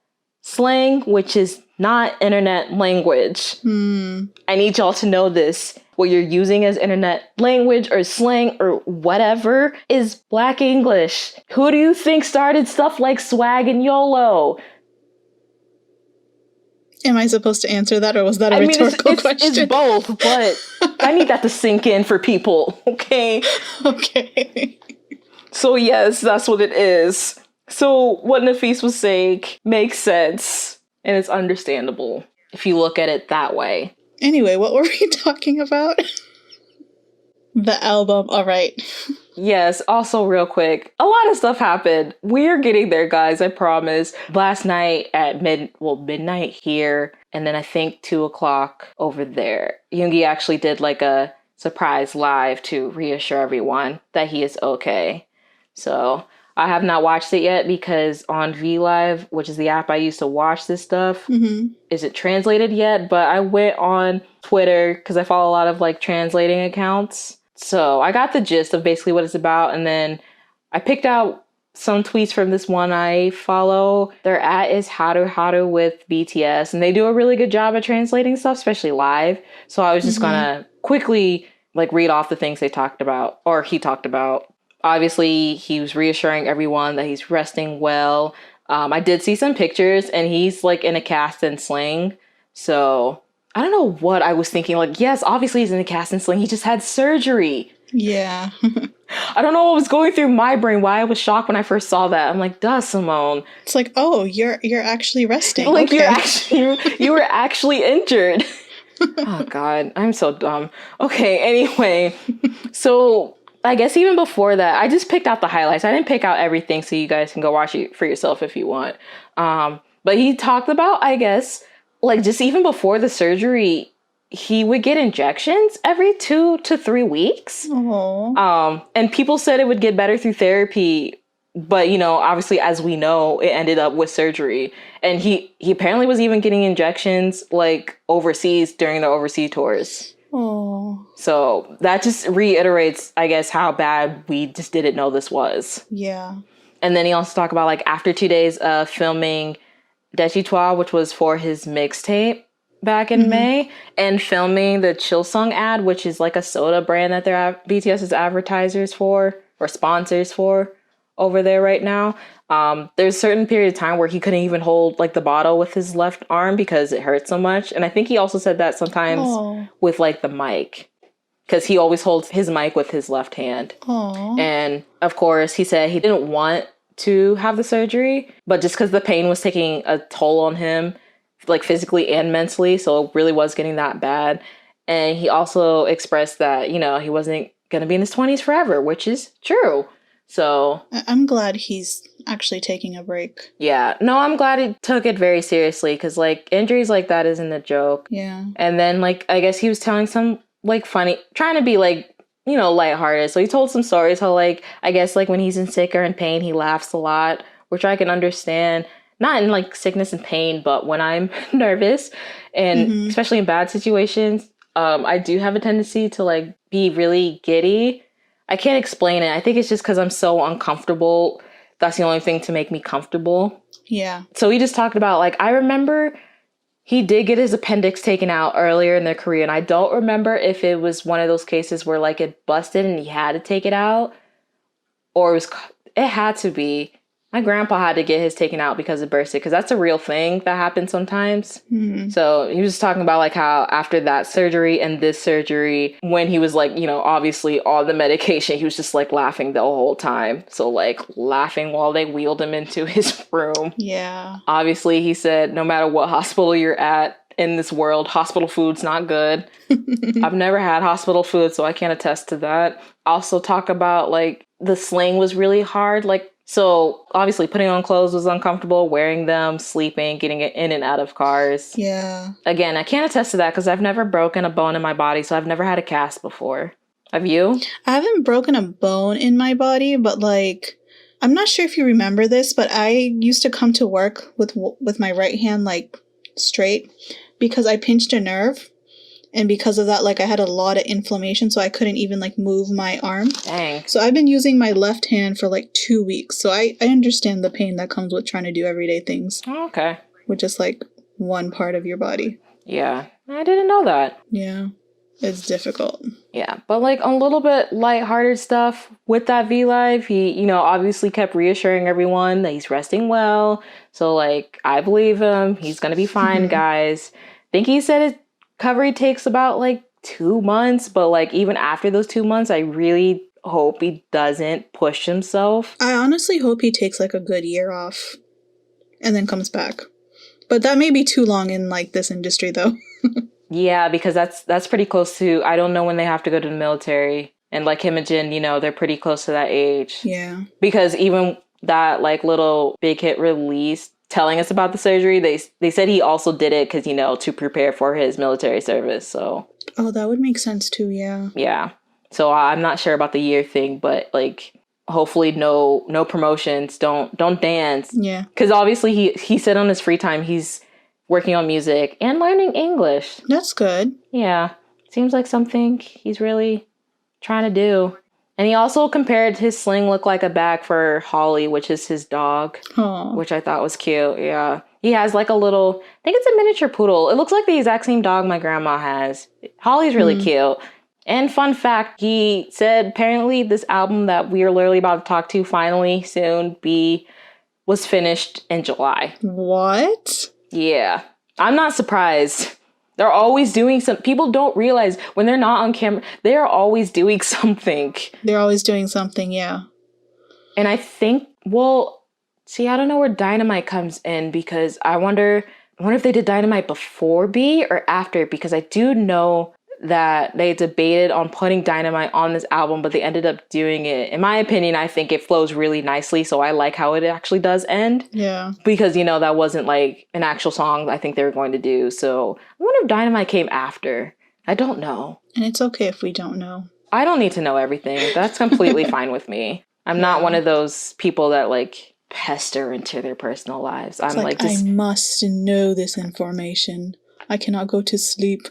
slang, which is not internet language. I need y'all to know this. What you're using as internet language or slang or whatever is Black English. Who do you think started stuff like swag and YOLO? Am I supposed to answer that, or was that a rhetorical question? It's both, but I need that to sink in for people, okay? Okay. So yes, that's what it is. So what Nafees was saying makes sense, and it's understandable if you look at it that way. Anyway, what were we talking about? The album, all right. Yes, also real quick, a lot of stuff happened. We're getting there, guys, I promise. Last night at midnight here, and then I think 2 o'clock over there, Yoongi actually did like a surprise live to reassure everyone that he is okay. So I have not watched it yet because on Vlive, which is the app I use to watch this stuff, isn't translated yet. But I went on Twitter because I follow a lot of like translating accounts. So I got the gist of basically what it's about. And then I picked out some tweets from this one I follow. Their @ is Haru with BTS. And they do a really good job at translating stuff, especially live. So I was just going to quickly like read off the things they talked about, or he talked about. Obviously, he was reassuring everyone that he's resting well. I did see some pictures, and he's like in a cast and sling. So I don't know what I was thinking. Like, yes, obviously he's in a cast and sling. He just had surgery. Yeah. I don't know what was going through my brain. Why I was shocked when I first saw that. I'm like, duh, Simone. It's like, oh, you're actually resting. Like okay. you were actually injured. Oh God, I'm so dumb. Okay, anyway, so I guess even before that, I just picked out the highlights. I didn't pick out everything, so you guys can go watch it for yourself if you want. But he talked about, I guess, like just even before the surgery, he would get injections every 2 to 3 weeks. Aww. And people said it would get better through therapy. But, you know, obviously, as we know, it ended up with surgery. And he apparently was even getting injections like overseas during the overseas tours. Oh. So that just reiterates, I guess, how bad we just didn't know this was. Yeah. And then he also talked about like after 2 days of filming Dechitois, which was for his mixtape back in May, and filming the Chill Song ad, which is like a soda brand that they're BTS's advertisers for or sponsors for over there right now. There's a certain period of time where he couldn't even hold like the bottle with his left arm because it hurt so much. And I think he also said that sometimes with like the mic, because he always holds his mic with his left hand. Aww. And of course, he said he didn't want to have the surgery, but just because the pain was taking a toll on him, like physically and mentally, so it really was getting that bad. And he also expressed that, you know, he wasn't going to be in his 20s forever, which is true. So I'm glad he's actually taking a break. Yeah. No, I'm glad he took it very seriously, because like injuries like that isn't a joke. Yeah. And then like, I guess he was telling some like funny, trying to be like, you know, lighthearted. So he told some stories how like, I guess like when he's in sick or in pain, he laughs a lot, which I can understand. Not in like sickness and pain, but when I'm nervous and especially in bad situations, I do have a tendency to like be really giddy. I can't explain it. I think it's just because I'm so uncomfortable. That's the only thing to make me comfortable. Yeah. So we just talked about like, I remember he did get his appendix taken out earlier in their career. And I don't remember if it was one of those cases where like it busted and he had to take it out, or it had to be. My grandpa had to get his taken out because it bursted, because that's a real thing that happens sometimes. So he was just talking about like how after that surgery and this surgery, when he was like, you know, obviously on the medication, he was just like laughing the whole time. So like laughing while they wheeled him into his room. Yeah. Obviously, he said no matter what hospital you're at in this world, hospital food's not good. I've never had hospital food, so I can't attest to that. Also talk about like the sling was really hard. Like, so obviously putting on clothes was uncomfortable, wearing them, sleeping, getting in and out of cars. Yeah. Again, I can't attest to that because I've never broken a bone in my body, so I've never had a cast before. Have you? I haven't broken a bone in my body, but like, I'm not sure if you remember this, but I used to come to work with my right hand like straight because I pinched a nerve. And because of that, like I had a lot of inflammation, so I couldn't even like move my arm. Dang. So I've been using my left hand for like 2 weeks. So I understand the pain that comes with trying to do everyday things. Oh, okay. With just like one part of your body. Yeah. I didn't know that. Yeah. It's difficult. Yeah. But like a little bit lighthearted stuff with that Vlive. He, you know, obviously kept reassuring everyone that he's resting well. So like, I believe him. He's going to be fine, guys. I think he said his recovery takes about like 2 months, but like even after those 2 months, I really hope he doesn't push himself. I honestly hope he takes like a good year off and then comes back. But that may be too long in like this industry though. Yeah, because that's pretty close to, I don't know when they have to go to the military. And like him and Jin, you know, they're pretty close to that age. Yeah. Because even that like little big hit release telling us about the surgery, they said he also did it because, you know, to prepare for his military service. So that would make sense too. Yeah So I'm not sure about the year thing, but like hopefully no promotions, don't dance. Yeah, because obviously he said on his free time he's working on music and learning English. That's good. Yeah, seems like something he's really trying to do. And he also compared his sling look like a bag for Holly, which is his dog. Aww. Which I thought was cute. Yeah. He has like a little, I think it's a miniature poodle. It looks like the exact same dog my grandma has. Holly's really cute. And fun fact, he said apparently this album that we are literally about to talk to finally soon was finished in July. What? Yeah. I'm not surprised. They're always doing people don't realize when they're not on camera, they're always doing something. They're always doing something, yeah. And I think, I don't know where Dynamite comes in, because I wonder if they did Dynamite before B or after, because I do know that they debated on putting Dynamite on this album, but they ended up doing it. In my opinion, I think it flows really nicely, so I like how it actually does end. Yeah. Because, that wasn't like an actual song I think they were going to do. So I wonder if Dynamite came after. I don't know. And it's okay if we don't know. I don't need to know everything. That's completely fine with me. I'm not one of those people that like pester into their personal lives. I'm like I must know this information. I cannot go to sleep.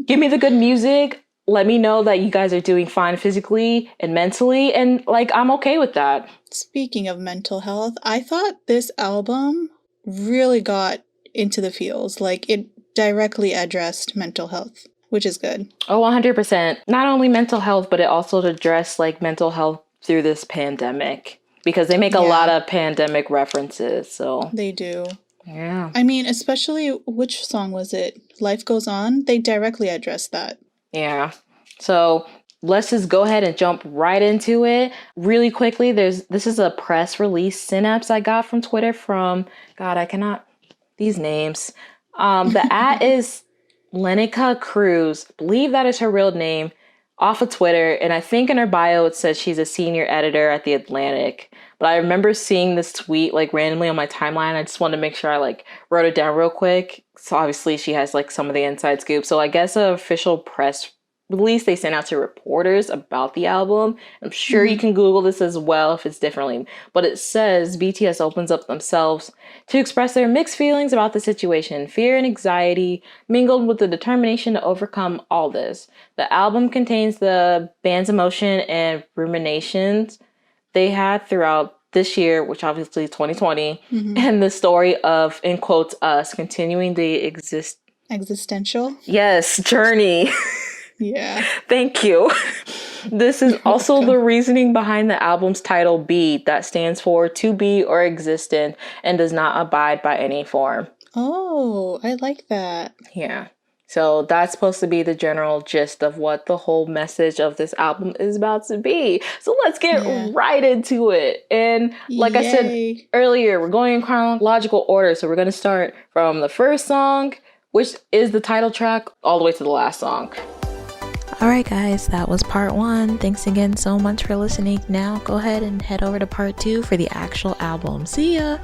Give me the good music. Let me know that you guys are doing fine physically and mentally. And like, I'm okay with that. Speaking of mental health, I thought this album really got into the feels. Like, it directly addressed mental health, which is good. Oh, 100%. Not only mental health, but it also addressed like mental health through this pandemic, because they make a lot of pandemic references. So they do. Yeah. I mean, especially, which song was it? Life Goes On? They directly addressed that. Yeah. So let's just go ahead and jump right into it. Really quickly, this is a press release synapse I got from Twitter from, God, I cannot, these names. The @ is Lenica Cruz. I believe that is her real name, off of Twitter. And I think in her bio it says she's a senior editor at The Atlantic. But I remember seeing this tweet like randomly on my timeline. I just wanted to make sure I like wrote it down real quick. So obviously she has like some of the inside scoop. So I guess an official press release they sent out to reporters about the album. I'm sure you can Google this as well if it's differently. But it says BTS opens up themselves to express their mixed feelings about the situation. Fear and anxiety mingled with the determination to overcome all this. The album contains the band's emotion and ruminations they had throughout this year, which obviously is 2020, and the story of, in quotes, us continuing the existential? Yes, journey. Yeah. Thank you. This is also the reasoning behind the album's title, B, that stands for to be or existent and does not abide by any form. Oh, I like that. Yeah. So that's supposed to be the general gist of what the whole message of this album is about to be. So let's get right into it. And like I said earlier, we're going in chronological order. So we're going to start from the first song, which is the title track, all the way to the last song. All right, guys, that was part 1. Thanks again so much for listening. Now go ahead and head over to part 2 for the actual album. See ya!